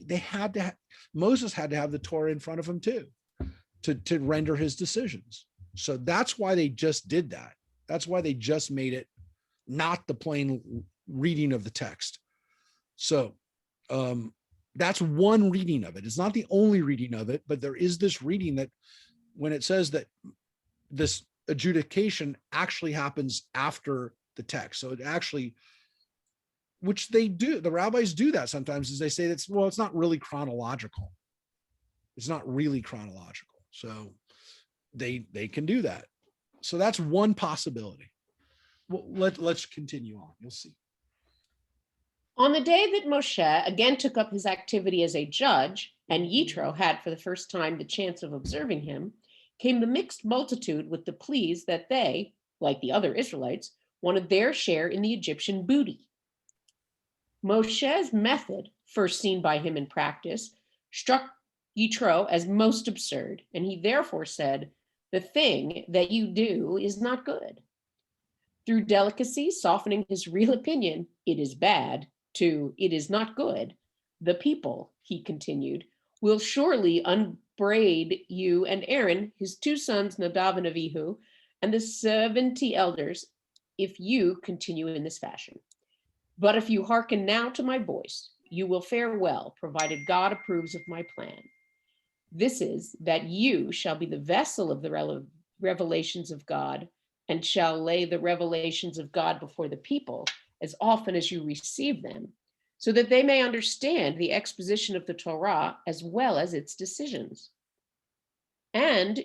Speaker 1: Moses had to have the Torah in front of him too, to render his decisions. So that's why they just did that. That's why they just made it not the plain reading of the text. So that's one reading of it. It's not the only reading of it, but there is this reading that when it says that this adjudication actually happens after the text. So it actually, which they do, the rabbis do that sometimes, is they say it's not really chronological. It's not really chronological. So they can do that. So that's one possibility. Well, let's continue on. You'll see.
Speaker 3: On the day that Moshe again took up his activity as a judge, and Jethro had for the first time the chance of observing him, came the mixed multitude with the pleas that they, like the other Israelites, wanted their share in the Egyptian booty. Moshe's method, first seen by him in practice, struck Jethro as most absurd, and he therefore said, "The thing that you do is not good." Through delicacy, softening his real opinion, "it is bad," to "it is not good," the people, he continued, will surely unbraid you and Aaron, his two sons, Nadav and Avihu, and the 70 elders, if you continue in this fashion. But if you hearken now to my voice, you will fare well, provided God approves of my plan. This is that you shall be the vessel of the revelations of God, and shall lay the revelations of God before the people as often as you receive them, so that they may understand the exposition of the Torah as well as its decisions. And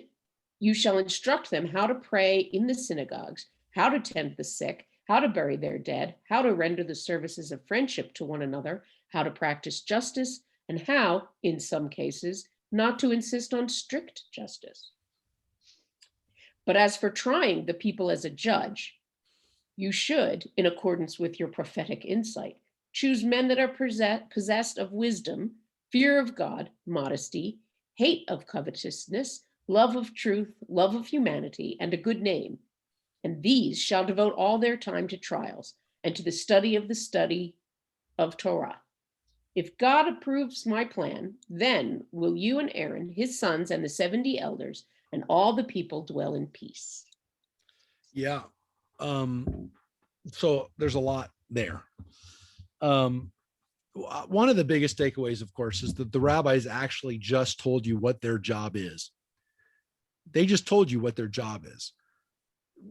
Speaker 3: You shall instruct them how to pray in the synagogues, how to tend the sick, how to bury their dead, how to render the services of friendship to one another, how to practice justice, and how, in some cases, not to insist on strict justice. But as for trying the people as a judge, you should, in accordance with your prophetic insight, choose men that are possessed of wisdom, fear of God, modesty, hate of covetousness, love of truth, love of humanity, and a good name. And these shall devote all their time to trials and to the study of Torah. If God approves my plan, then will you and Aaron, his sons, and the 70 elders, and all the people dwell in peace.
Speaker 1: Yeah. So there's a lot there. One of the biggest takeaways, of course, is that the rabbis actually just told you what their job is. They just told you what their job is.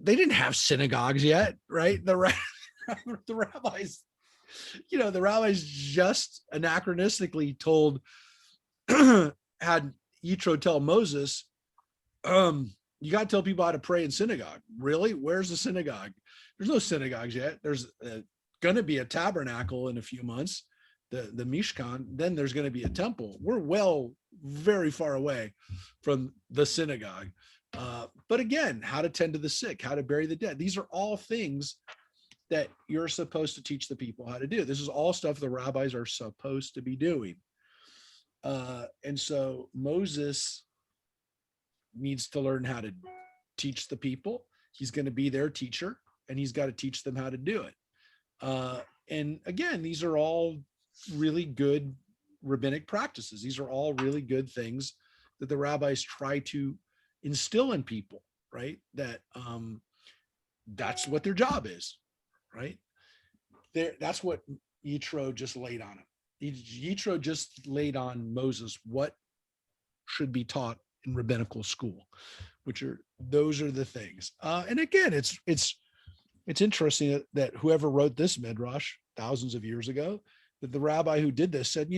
Speaker 1: They didn't have synagogues yet, right? The rabbis, the rabbis just anachronistically told, had Jethro tell Moses, you got to tell people how to pray in synagogue. Really? Where's the synagogue? There's no synagogues yet. There's going to be a tabernacle in a few months, the Mishkan. Then there's going to be a temple. We're very far away from the synagogue. But again, how to tend to the sick, how to bury the dead. These are all things that you're supposed to teach the people how to do. This is all stuff the rabbis are supposed to be doing. And so Moses needs to learn how to teach the people. He's going to be their teacher, and he's got to teach them how to do it. And again, these are all really good rabbinic practices. These are all really good things that the rabbis try to instill in people, right? That that's what their job is, right? That's what Jethro just laid on him. Jethro just laid on Moses what should be taught in rabbinical school, those are the things. And again, it's interesting that whoever wrote this midrash thousands of years ago, that the rabbi who did this said,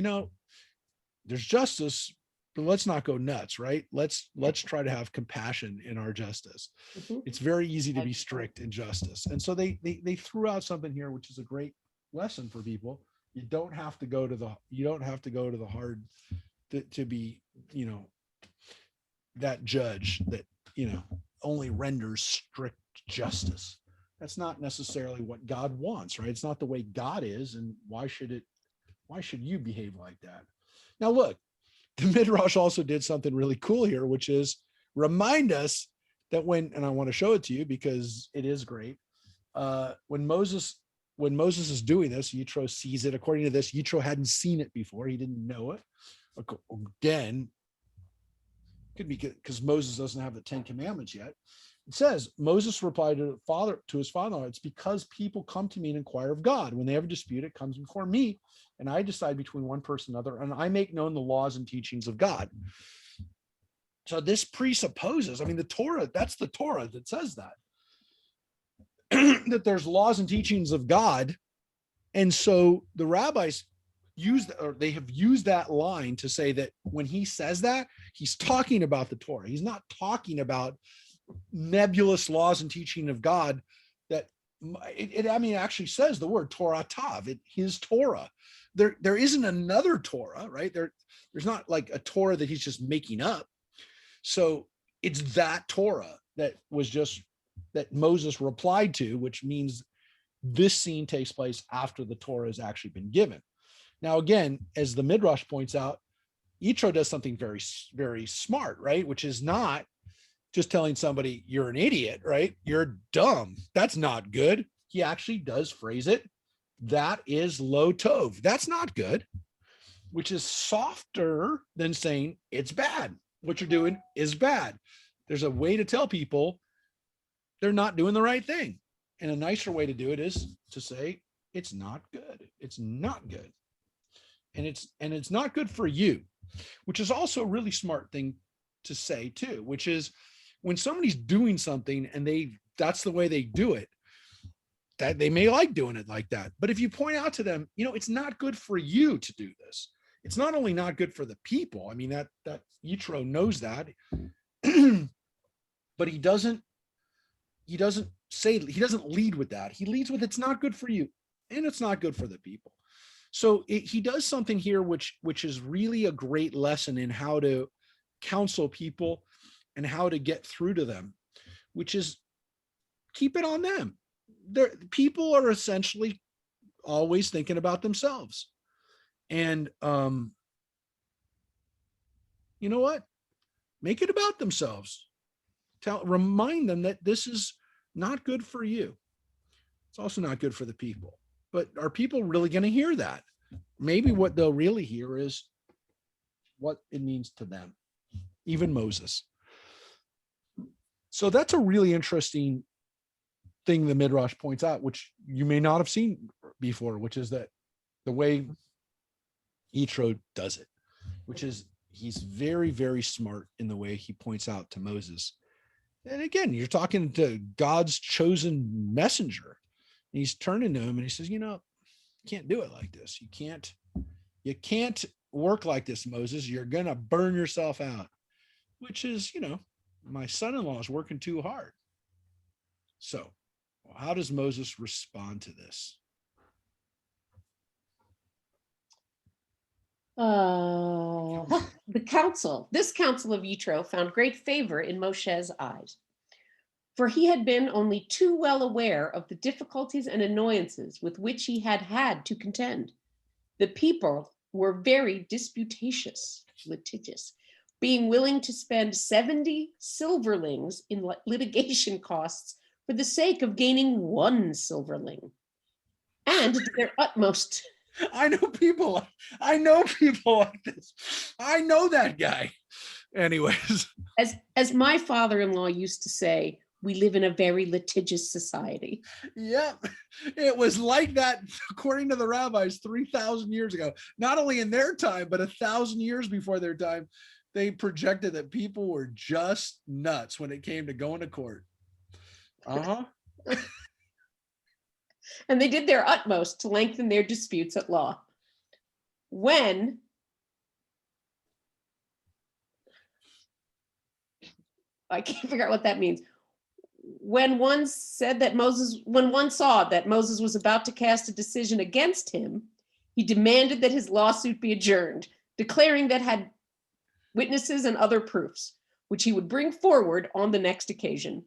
Speaker 1: there's justice, but let's not go nuts, right? Let's try to have compassion in our justice. Mm-hmm. It's very easy to be strict in justice. And so they threw out something here, which is a great lesson for people. You don't have to go to the hard to be, that judge that, only renders strict justice. That's not necessarily what God wants, right? It's not the way God is. And why should you behave like that? Now, look, the Midrash also did something really cool here, which is remind us that and I want to show it to you because it is great. When Moses is doing this, Jethro sees it. According to this, Jethro hadn't seen it before. He didn't know it. Again, could be because Moses doesn't have the 10 Commandments yet. It says, Moses replied to his father, it's because people come to me and inquire of God. When they have a dispute, it comes before me, and I decide between one person and another, and I make known the laws and teachings of God. So this presupposes, the Torah, that's the Torah that says that, that there's laws and teachings of God. And so the rabbis they have used that line to say that when he says that, he's talking about the Torah. He's not talking about nebulous laws and teaching of God. That it actually says the word Torah Tav, his Torah. There isn't another Torah, right? There's not like a Torah that he's just making up. So it's that Torah that Moses replied to, which means this scene takes place after the Torah has actually been given. Now, again, as the Midrash points out, Jethro does something very, very smart, right? Which is not just telling somebody you're an idiot, right? You're dumb. That's not good. He actually does phrase it. That is lo tov. That's not good, which is softer than saying it's bad. What you're doing is bad. There's a way to tell people they're not doing the right thing. And a nicer way to do it is to say, it's not good. It's not good. And it's not good for you, which is also a really smart thing to say too, which is when somebody's doing something and that's the way they do it, that they may like doing it like that. But if you point out to them, it's not good for you to do this. It's not only not good for the people. That Jethro knows that. but he doesn't lead with that. He leads with, it's not good for you and it's not good for the people. So he does something here, which is really a great lesson in how to counsel people and how to get through to them, which is keep it on them. People are essentially always thinking about themselves. And you know what? Make it about themselves. Remind them that this is not good for you. It's also not good for the people. But are people really going to hear that? Maybe what they'll really hear is what it means to them, even Moses. So that's a really interesting thing the Midrash points out, which you may not have seen before, which is that the way Jethro does it, which is he's very, very smart in the way he points out to Moses. And again, you're talking to God's chosen messenger. And he's turning to him and he says, you can't do it like this. You can't work like this, Moses. You're going to burn yourself out, which is, my son-in-law is working too hard. So how does Moses respond to this?
Speaker 3: This counsel of Yitro found great favor in Moshe's eyes, for he had been only too well aware of the difficulties and annoyances with which he had to contend. The people were very litigious, being willing to spend 70 silverlings in litigation costs for the sake of gaining 1 silverling, and did their utmost.
Speaker 1: I know people like this. I know that guy. Anyways.
Speaker 3: As my father-in-law used to say, we live in a very litigious society.
Speaker 1: Yep. It was like that, according to the rabbis, 3,000 years ago. Not only in their time, but 1,000 years before their time, they projected that people were just nuts when it came to going to court. Uh-huh.
Speaker 3: And they did their utmost to lengthen their disputes at law. When I can't figure out what that means. When one saw that Moses was about to cast a decision against him, he demanded that his lawsuit be adjourned, declaring that had witnesses and other proofs, which he would bring forward on the next occasion.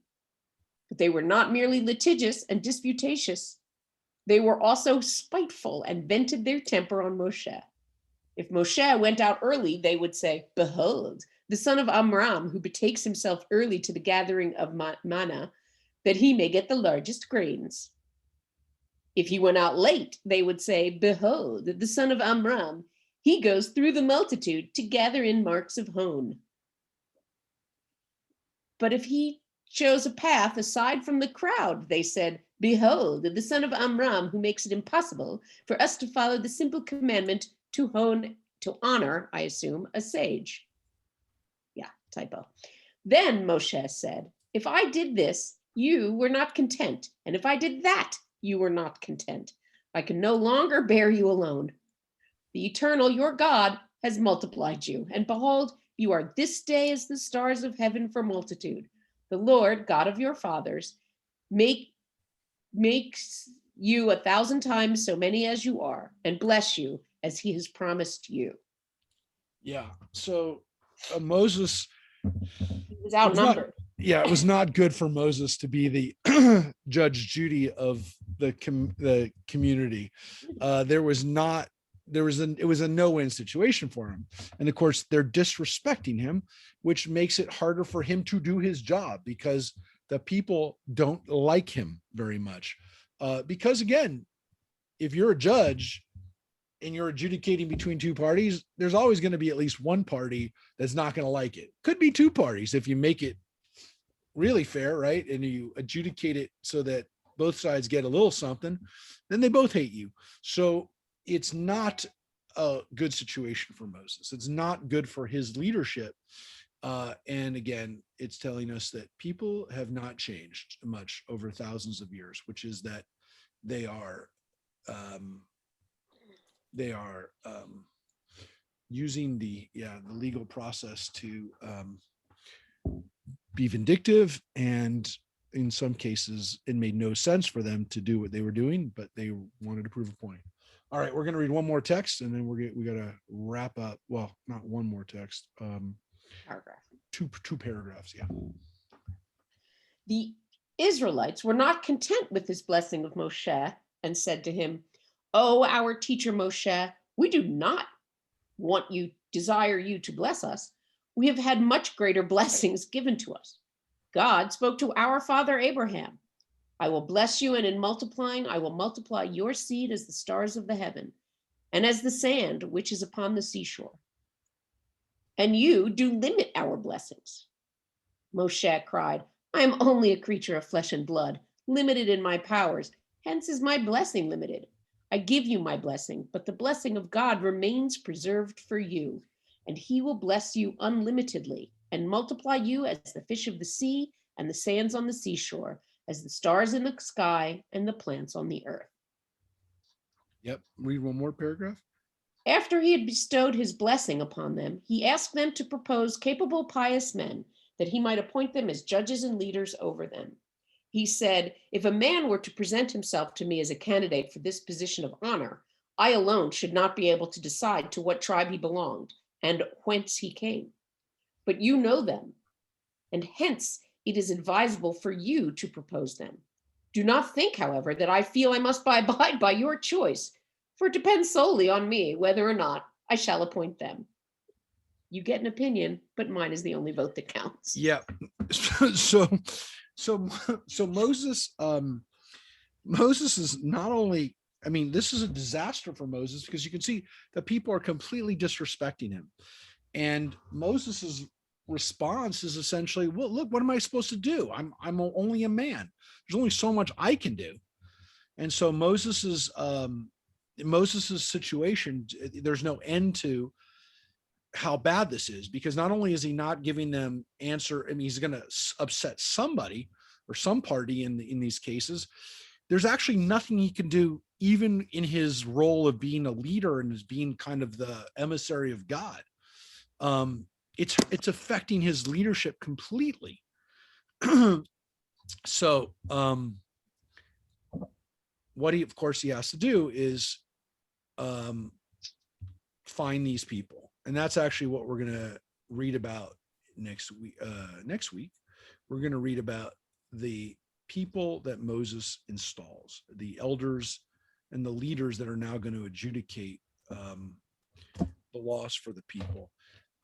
Speaker 3: But they were not merely litigious and disputatious. They were also spiteful and vented their temper on Moshe. If Moshe went out early, they would say, behold, the son of Amram, who betakes himself early to the gathering of manna, that he may get the largest grains. If he went out late, they would say, behold, the son of Amram, he goes through the multitude to gather in marks of hone. But if he chose a path aside from the crowd, they said, behold, the son of Amram, who makes it impossible for us to follow the simple commandment to honor, I assume, a sage. Yeah, typo. Then Moshe said, if I did this, you were not content. And if I did that, you were not content. I can no longer bear you alone. The eternal, your God, has multiplied you. And behold, you are this day as the stars of heaven for multitude. The Lord, God of your fathers, makes you 1,000 times so many as you are, and bless you as he has promised you.
Speaker 1: Yeah. So Moses
Speaker 3: was outnumbered.
Speaker 1: It was not good for Moses to be the Judge Judy of the community. It was a no-win situation for him. And of course, they're disrespecting him, which makes it harder for him to do his job because the people don't like him very much. Because again, if you're a judge and you're adjudicating between two parties, there's always going to be at least one party that's not going to like it. Could be two parties if you make it really fair, right? And you adjudicate it so that both sides get a little something, then they both hate you. So it's not a good situation for Moses. It's not good for his leadership. And again, it's telling us that people have not changed much over thousands of years, which is that they are using the legal process to be vindictive, and in some cases it made no sense for them to do what they were doing, but they wanted to prove a point. All right, we're going to read one more text, and then we got to wrap up. Well, not one more text.
Speaker 3: Paragraph.
Speaker 1: Two paragraphs. Yeah.
Speaker 3: The Israelites were not content with this blessing of Moshe and said to him, "Oh, our teacher Moshe, we do not desire you to bless us. We have had much greater blessings given to us. God spoke to our father Abraham. I will bless you, and in multiplying, I will multiply your seed as the stars of the heaven and as the sand which is upon the seashore. And you do limit our blessings." Moshe cried, "I am only a creature of flesh and blood, limited in my powers. Hence is my blessing limited. I give you my blessing, but the blessing of God remains preserved for you, and he will bless you unlimitedly and multiply you as the fish of the sea and the sands on the seashore, as the stars in the sky and the plants on the earth."
Speaker 1: Yep. Read one more paragraph.
Speaker 3: After he had bestowed his blessing upon them, he asked them to propose capable, pious men, that he might appoint them as judges and leaders over them. He said, "If a man were to present himself to me as a candidate for this position of honor, I alone should not be able to decide to what tribe he belonged and whence he came. But you know them, and hence it is advisable for you to propose them. Do not think, however, that I feel I must abide by your choice, for it depends solely on me whether or not I shall appoint them. You get an opinion, but mine is the only vote that counts."
Speaker 1: Yeah. So Moses, Moses is not only, I mean, this is a disaster for Moses, because you can see that people are completely disrespecting him. And Moses's response is essentially, well, look, what am I supposed to do? I'm only a man. There's only so much I can do. And so Moses's situation, there's no end to how bad this is, because not only is he not giving them answer, I mean, he's going to upset somebody or some party in these cases. There's actually nothing he can do, even in his role of being a leader and as being kind of the emissary of God. It's affecting his leadership completely. So what he has to do is find these people. And that's actually what we're going to read about next week. We're going to read about the people that Moses installs, the elders and the leaders that are now going to adjudicate the laws for the people.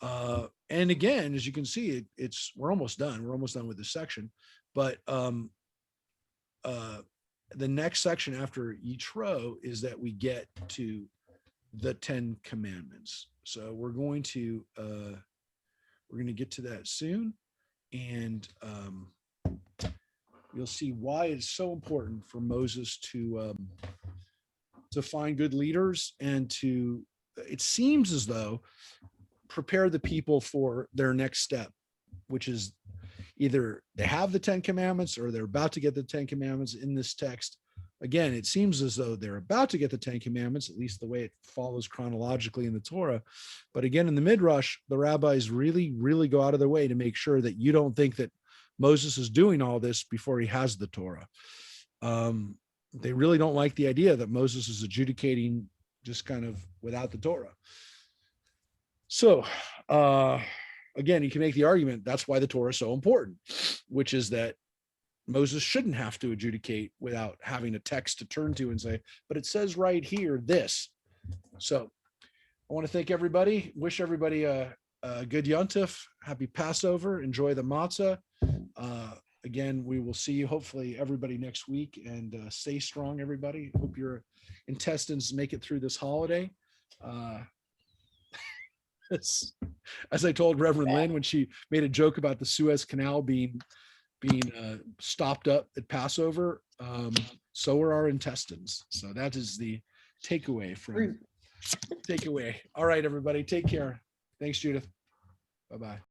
Speaker 1: And again, as you can see, we're almost done. We're almost done with this section, but the next section after Jethro is that we get to the 10 Commandments. So we're going to get to that soon, and you'll see why it's so important for Moses to find good leaders and to, it seems as though, prepare the people for their next step, which is either they have the 10 Commandments or they're about to get the 10 Commandments in this text. Again, it seems as though they're about to get the 10 Commandments, at least the way it follows chronologically in the Torah. But again, in the Midrash, the rabbis really, really go out of their way to make sure that you don't think that Moses is doing all this before he has the Torah. They really don't like the idea that Moses is adjudicating just kind of without the Torah. So, again, you can make the argument that's why the Torah is so important, which is that Moses shouldn't have to adjudicate without having a text to turn to and say, but it says right here, this. So I want to thank everybody, wish everybody a good Yontif, happy Passover, enjoy the matzah. Again, we will see you, hopefully everybody next week, and stay strong, everybody. Hope your intestines make it through this holiday. As I told Reverend Lynn when she made a joke about the Suez Canal being stopped up at Passover, so are our intestines. So that is the takeaway. All right, everybody, take care. Thanks, Judith. Bye-bye.